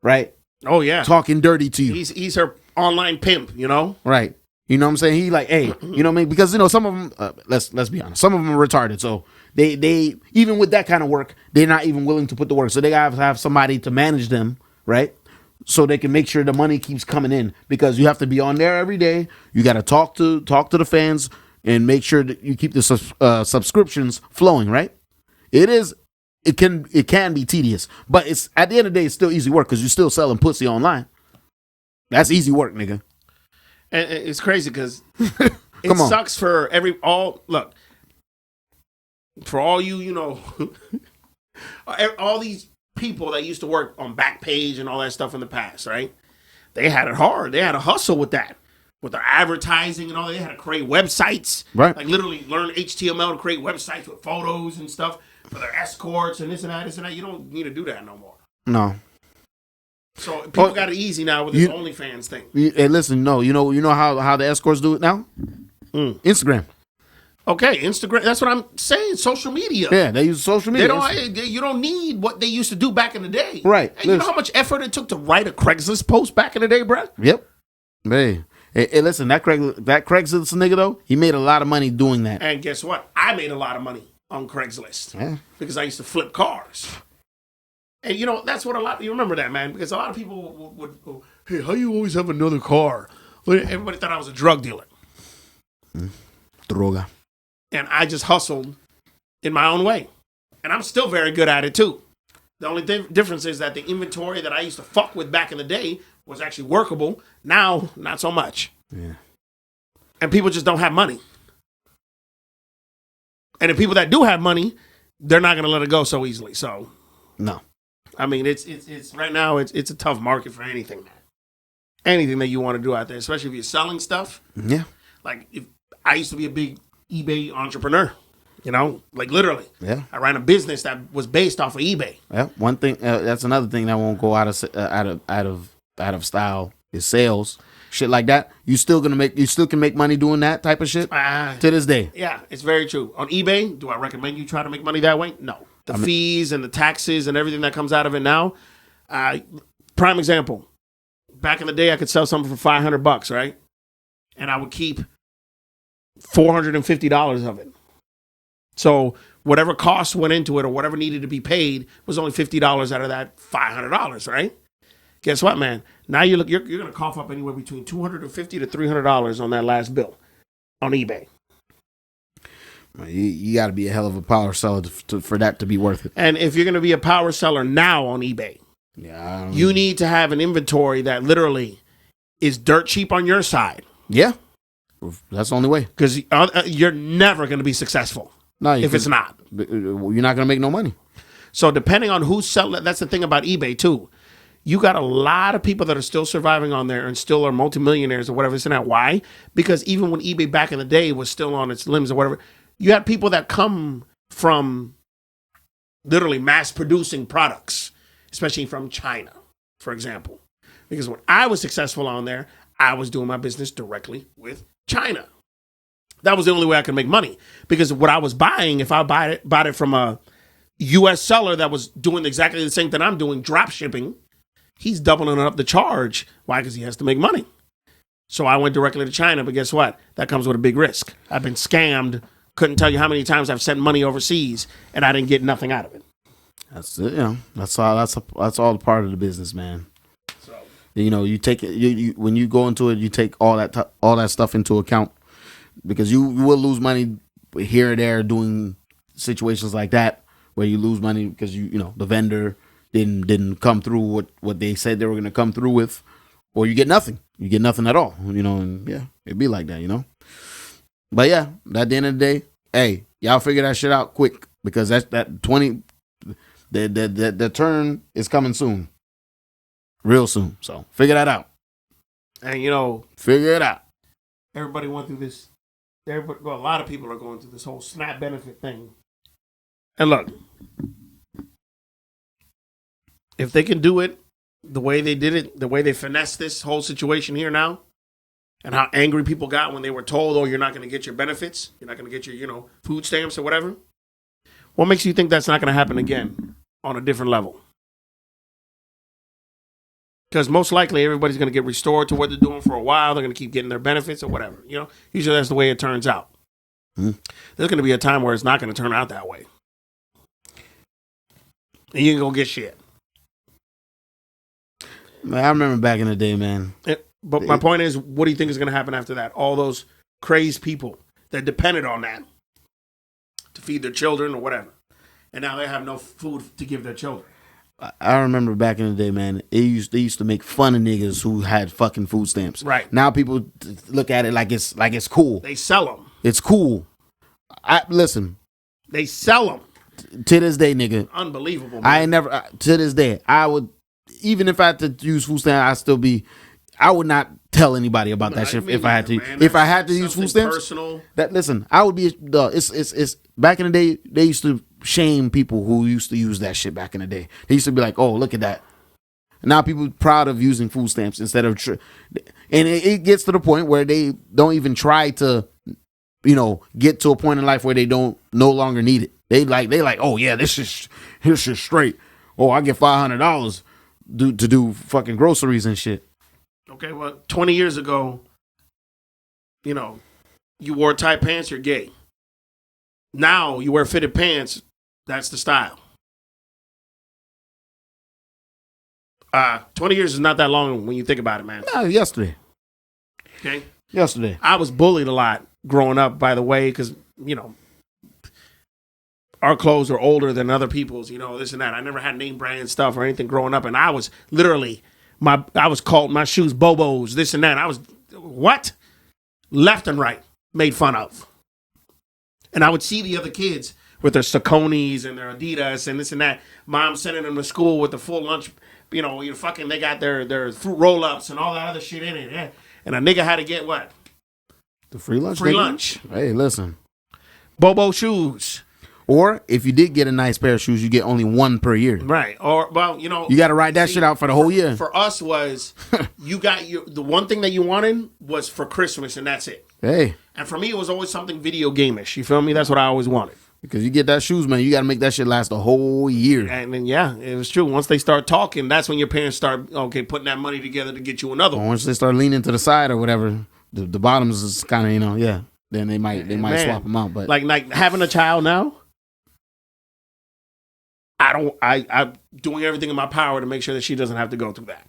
right? Oh yeah, talking dirty to you. He's her online pimp, you know? Right. You know what I'm saying? He like, hey, you know what I mean? Because some of them, let's be honest, some of them are retarded. So they even with that kind of work, they're not even willing to put the work. So they gotta have somebody to manage them, right? So they can make sure the money keeps coming in, because you have to be on there every day. You got to talk to the fans and make sure that you keep the subscriptions flowing, right? It can be tedious, but it's at the end of the day, it's still easy work because you're still selling pussy online. That's easy work, nigga. And it's crazy because it sucks for for all you know, all these people that used to work on Backpage and all that stuff in the past, right? They had it hard. They had to hustle with that. With their advertising and all, they had to create websites. Right. Like literally learn HTML to create websites with photos and stuff for their escorts and this and that. You don't need to do that no more. No. So people got it easy now with this OnlyFans thing. Hey, listen, no, you know how the escorts do it now? Instagram. Okay, Instagram. That's what I'm saying. Social media. Yeah, they use social media. You don't need what they used to do back in the day. Right. Hey, you know how much effort it took to write a Craigslist post back in the day, bro? Yep. Hey, listen, that Craigslist nigga, though, he made a lot of money doing that. And guess what? I made a lot of money on Craigslist because I used to flip cars. And, you know, that's what you remember that, man, because a lot of people would go, hey, how you always have another car? Everybody thought I was a drug dealer. Droga. And I just hustled in my own way. And I'm still very good at it, too. The only difference is that the inventory that I used to fuck with back in the day was actually workable. Now, not so much. Yeah. And people just don't have money. And the people that do have money, they're not going to let it go so easily. So, no. I mean, it's right now. It's a tough market for anything, man. Anything that you want to do out there, especially if you're selling stuff. Yeah. Like if I used to be a big eBay entrepreneur, like literally. Yeah. I ran a business that was based off of eBay. Yeah. One thing that's another thing that won't go out of style is sales. Shit like that. You still can make money doing that type of shit to this day. Yeah, it's very true. On eBay, do I recommend you try to make money that way? No. The fees and the taxes and everything that comes out of it now. Prime example. Back in the day, I could sell something for $500, right? And I would keep $450 of it. So whatever cost went into it or whatever needed to be paid was only $50 out of that $500, right? Guess what, man? Now you're going to cough up anywhere between $250 to $300 on that last bill on eBay. You got to be a hell of a power seller for that to be worth it. And if you're going to be a power seller now on eBay, you need to have an inventory that literally is dirt cheap on your side. Yeah. That's the only way. Because you're never going to be successful if it's not. You're not going to make no money. So depending on who's selling, that's the thing about eBay too. You got a lot of people that are still surviving on there and still are multimillionaires or whatever. Isn't that why? Because even when eBay back in the day was still on its limbs or whatever, you had people that come from literally mass producing products, especially from China, for example. Because when I was successful on there, I was doing my business directly with China. That was the only way I could make money. Because what I was buying, if I bought it from a U.S. seller that was doing exactly the same thing I'm doing, drop shipping, he's doubling up the charge. Why? Because he has to make money. So I went directly to China, but guess what? That comes with a big risk. I've been scammed. Couldn't tell you how many times I've sent money overseas and I didn't get nothing out of it. That's it. That's all part of the business, man. So you take it. You when you go into it, you take all that stuff into account because you will lose money here or there doing situations like that where you lose money because the vendor didn't come through what they said they were going to come through with, or you get nothing. You get nothing at all. And yeah, it'd be like that, But yeah, at the end of the day, hey, y'all figure that shit out quick because that 20, the turn is coming soon, real soon. So figure that out. And figure it out. Everybody went through this. A lot of people are going through this whole SNAP benefit thing. And look, if they can do it the way they did it, the way they finessed this whole situation here now, and how angry people got when they were told, oh, you're not going to get your benefits, you're not going to get your, food stamps or whatever. What makes you think that's not going to happen again on a different level? Because most likely everybody's going to get restored to what they're doing for a while. They're going to keep getting their benefits or whatever. Usually that's the way it turns out. Mm-hmm. There's going to be a time where it's not going to turn out that way. And you ain't going to get shit. Man, I remember back in the day, man. But my point is, what do you think is going to happen after that? All those crazed people that depended on that to feed their children or whatever. And now they have no food to give their children. I remember back in the day, man, they used to make fun of niggas who had fucking food stamps. Right. Now people look at it like it's cool. They sell them. It's cool. Listen. They sell them. To this day, nigga. Unbelievable, man. I ain't never, to this day, I would, even if I had to use food stamps, I would not tell anybody about that shit if I had to. Man, if I had to use food stamps, personal. I would be. It's back in the day. They used to shame people who used to use that shit back in the day. They used to be like, "Oh, look at that." Now people proud of using food stamps instead of, and it gets to the point where they don't even try to, get to a point in life where they no longer need it. They like, oh yeah, this is straight. Oh, I get $500 to do fucking groceries and shit. Okay, well, 20 years ago, you wore tight pants, you're gay. Now you wear fitted pants, that's the style. 20 years is not that long when you think about it, man. No, yesterday. Okay? Yesterday. I was bullied a lot growing up, by the way, because, our clothes are older than other people's, this and that. I never had name brand stuff or anything growing up, and I was literally... I was called my shoes Bobos, this and that. I was, what? Left and right, made fun of. And I would see the other kids with their Sauconys and their Adidas and this and that. Mom's sending them to school with the full lunch. You know, they got their fruit roll ups and all that other shit in it. Yeah. And a nigga had to get what? The free lunch. Free lunch. Hey, listen. Bobo shoes. Or if you did get a nice pair of shoes, you get only one per year. Right. Or, well, you know. You got to ride that shit out for the whole year. For us was, you got the one thing that you wanted was for Christmas, and that's it. Hey. And for me, it was always something video game-ish. You feel me? That's what I always wanted. Because you get that shoes, man, you got to make that shit last the whole year. And then, yeah, it was true. Once they start talking, that's when your parents start, putting that money together to get you another one. Once they start leaning to the side or whatever, the bottoms is kind of, yeah. Then they might swap them out. But like having a child now, I'm doing everything in my power to make sure that she doesn't have to go through that.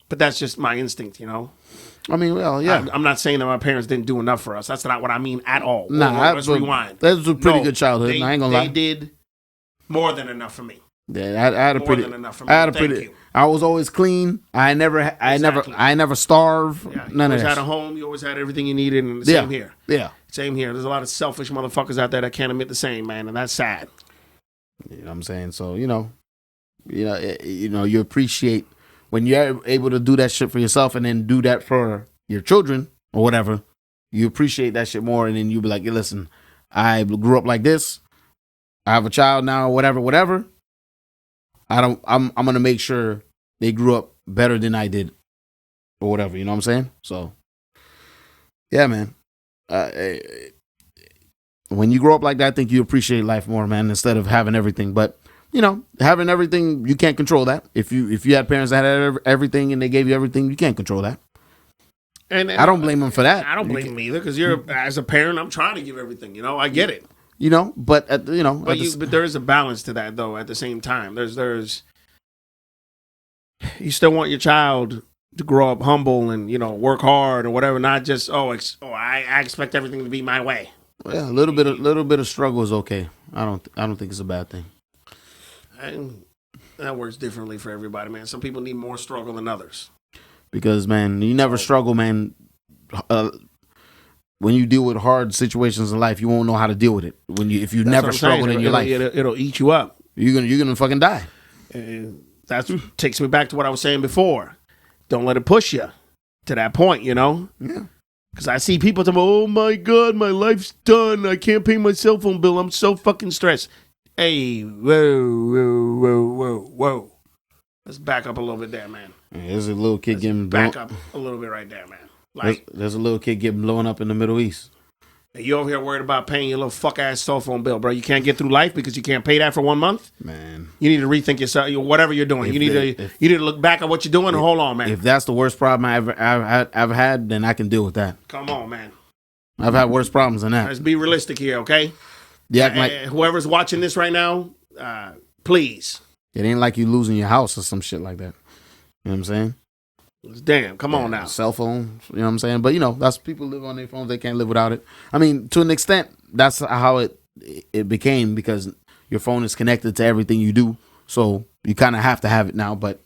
But that's just my instinct, you know? I mean, well, yeah. I'm not saying that my parents didn't do enough for us. That's not what I mean at all. Nah, let's rewind. That was a pretty good childhood. I ain't gonna lie. They did more than enough for me. Yeah, I had a pretty. Than enough for me. Thank you. I was always clean. I never starved. Yeah, none of that. You always had a home. You always had everything you needed. And same here. Yeah. Same here. There's a lot of selfish motherfuckers out there that can't admit the same, man, and that's sad. You know what I'm saying? So, you appreciate when you're able to do that shit for yourself and then do that for your children or whatever. You appreciate that shit more, and then you be like, hey, listen, I grew up like this. I have a child now, whatever. I'm gonna make sure they grew up better than I did, or whatever. You know what I'm saying? So, yeah, man. When you grow up like that, I think you appreciate life more, man, instead of having everything. But having everything, you can't control that. If you had parents that had everything and they gave you everything, you can't control that. And I don't blame them for that. I don't blame them either, because as a parent, I'm trying to give everything. I get it. But but there is a balance to that, though. At the same time, there's you still want your child to grow up humble and work hard or whatever, not just I expect everything to be my way. Yeah, a little bit of struggle is okay. I don't think it's a bad thing. And that works differently for everybody, man. Some people need more struggle than others. Because, man, you never struggle, man. When you deal with hard situations in life, you won't know how to deal with it. If you never struggled in your life, it'll eat you up. You're gonna fucking die. And that takes me back to what I was saying before. Don't let it push you to that point, Yeah. Because I see people tell me, oh my God, my life's done. I can't pay my cell phone bill. I'm so fucking stressed. Hey, whoa. Let's back up a little bit there, man. There's a little kid getting back up a little bit right there, man. Like there's a little kid getting blown up in the Middle East. You over here worried about paying your little fuck ass cell phone bill, bro. You can't get through life because you can't pay that for 1 month. Man, you need to rethink yourself. Whatever you're doing, you need to look back at what you're doing and hold on, man. If that's the worst problem I ever had, then I can deal with that. Come on, man. I've had worse problems than that. Let's be realistic here, okay? Yeah, whoever's watching this right now, please. It ain't like you losing your house or some shit like that. You know what I'm saying? Damn, come on now. Cell phone, you know what I'm saying? But, that's people live on their phones. They can't live without it. I mean, to an extent, that's how it became, because your phone is connected to everything you do. So you kind of have to have it now, but.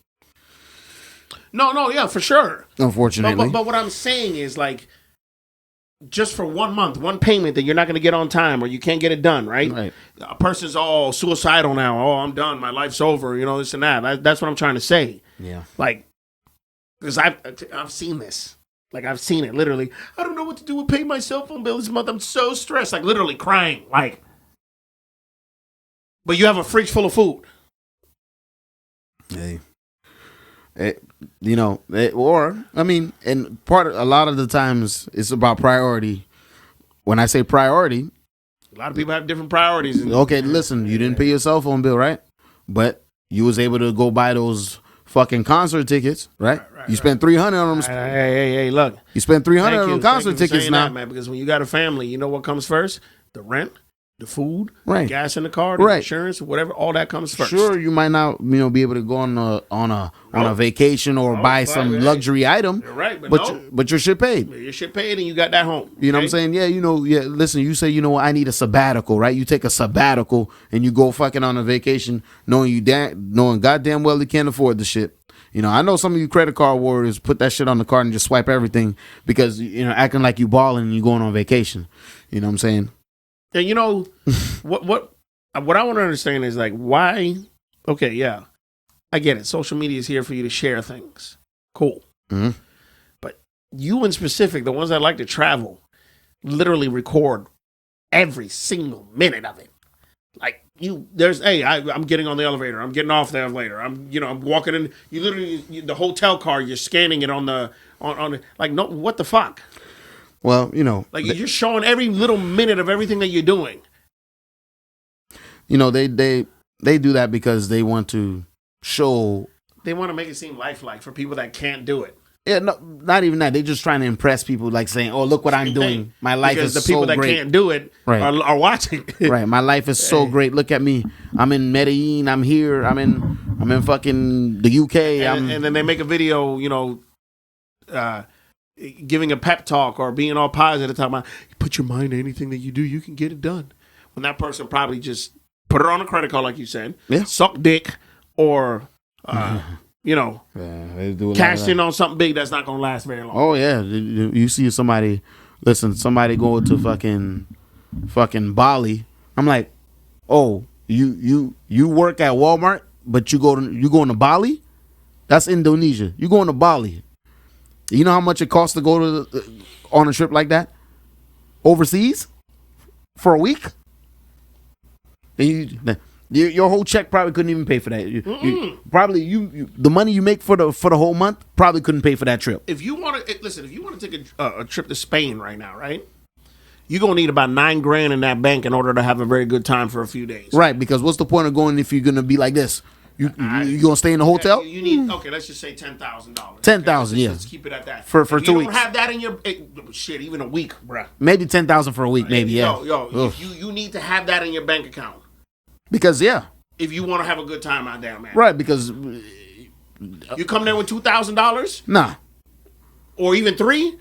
No, yeah, for sure. Unfortunately. But what I'm saying is, like, just for 1 month, one payment that you're not going to get on time or you can't get it done, right? Right. A person's all suicidal now. Oh, I'm done. My life's over. This and that. That's what I'm trying to say. Yeah. Like, because I've seen this. Like, I've seen it, literally. I don't know what to do with paying my cell phone bill this month. I'm so stressed. Like, literally crying. Like, but you have a fridge full of food. Hey. Or, I mean, and a lot of the times it's about priority. When I say priority. A lot of people have different priorities. Okay, listen, you didn't pay your cell phone bill, right? But you was able to go buy those fucking concert tickets, right? You spent $300 on them. Hey, look. You spent $300 on them concert tickets now. That, man, because when you got a family, you know what comes first? The rent, the food, right, the gas in the car, the insurance, whatever, all that comes first. Sure, you might not, be able to go on a vacation or buy some luxury item. You're right, but your shit paid. Your shit paid, and you got that home. You know what I'm saying? Yeah, listen, you say, I need a sabbatical, right? You take a sabbatical and you go fucking on a vacation, knowing goddamn well you can't afford the shit. I know some of you credit card warriors put that shit on the card and just swipe everything because, acting like you balling and you going on vacation. You know what I'm saying? And you know what I want to understand is like why. Okay, yeah, I get it. Social media is here for you to share things. Cool. Mm-hmm. But you in specific, the ones that like to travel, literally record every single minute of it. Like I'm getting on the elevator. I'm getting off the elevator. I'm walking in. You literally the hotel car. You're scanning it on like no. What the fuck? Well, you know, like you're showing every little minute of everything that you're doing. You know, they do that because they want to show. They want to make it seem lifelike for people that can't do it. Yeah, no, not even that. They're just trying to impress people, like saying, "Oh, look what I'm doing. My life because is the people so that great." can't do it are watching. Right, my life is so great. Look at me. I'm in Medellin. I'm here. I'm in fucking the UK. And then they make a video, giving a pep talk or being all positive, talking about put your mind to anything that you do, you can get it done. When that person probably just put it on a credit card, like you said, suck dick, or cash in on something big that's not going to last very long. Oh yeah, you see somebody go to fucking Bali. I'm like, oh, you work at Walmart, but you going to Bali? That's Indonesia. You going to Bali? You know how much it costs to go on a trip like that overseas for a week? Your whole check probably couldn't even pay for that. The money you make for the whole month probably couldn't pay for that trip. If you want to take a trip to Spain right now, right? You're gonna need about $9,000 in that bank in order to have a very good time for a few days. Right, because what's the point of going if you're gonna be like this? You gonna stay in the hotel? You need let's just say $10,000. $10,000, yeah. Let's keep it at that. For if 2 weeks. You don't have that in your shit, even a week, bruh. Maybe $10,000 for a week, maybe. If you need to have that in your bank account. Because if you want to have a good time out there, man. Right, because you come there with $2,000? Nah. Or even $3,000?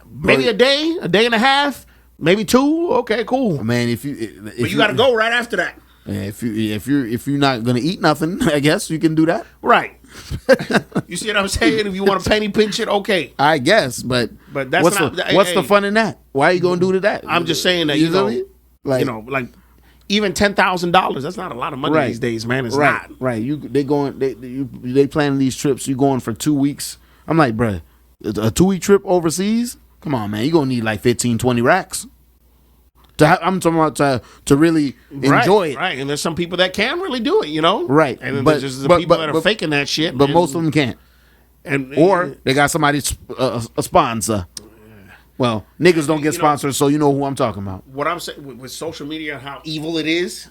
Maybe a day and a half, maybe 2. Okay, cool. Man, but you got to go right after that. If you're not gonna eat nothing, I guess you can do that. Right. You see what I'm saying? If you want to penny pinch it, okay. I guess, but that's what's the fun in that? Why are you gonna do that? I'm just saying that like even $10,000. That's not a lot of money these days, man. It's not. Right. They planning these trips. You going for 2 weeks? I'm like, bruh, a 2-week trip overseas? Come on, man. You gonna need like 15, 20 racks. I'm talking about to really enjoy it. Right, and there's some people that can really do it, Right. And then there's just the people that are faking that shit. But most of them can't. Or they got somebody, a sponsor. Well, niggas don't get sponsors, so you know who I'm talking about. What I'm saying with social media, how evil it is,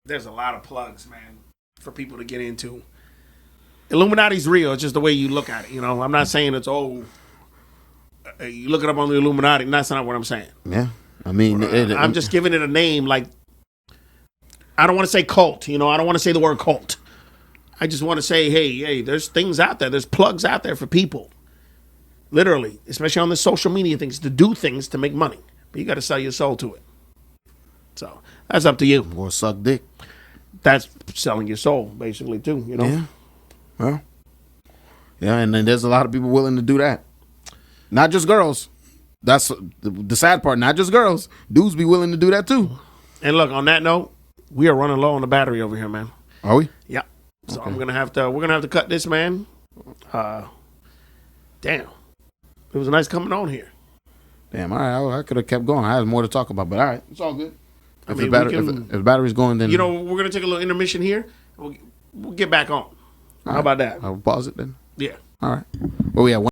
there's a lot of plugs, man, for people to get into. Illuminati's real. It's just the way you look at it, I'm not saying it's, you look it up on the Illuminati. That's not what I'm saying. Yeah. I mean, I'm just giving it a name. Like, I don't want to say cult. I don't want to say the word cult. I just want to say, hey, there's things out there. There's plugs out there for people. Literally, especially on the social media things, to do things to make money. But you got to sell your soul to it. So that's up to you. Or suck dick. That's selling your soul, basically, too. Yeah. Well. Yeah, and then there's a lot of people willing to do that. Not just girls. That's the sad part. Not just girls. Dudes be willing to do that too. And look, on that note, we are running low on the battery over here, man. Are we? Yeah. So okay. We're gonna have to cut this, man. Damn. It was nice coming on here. Damn. All right. I could have kept going. I had more to talk about, but all right, it's all good. If the battery's going, then we're gonna take a little intermission here. We'll get back on. How about that? I'll pause it then. Yeah. All right. Well, we have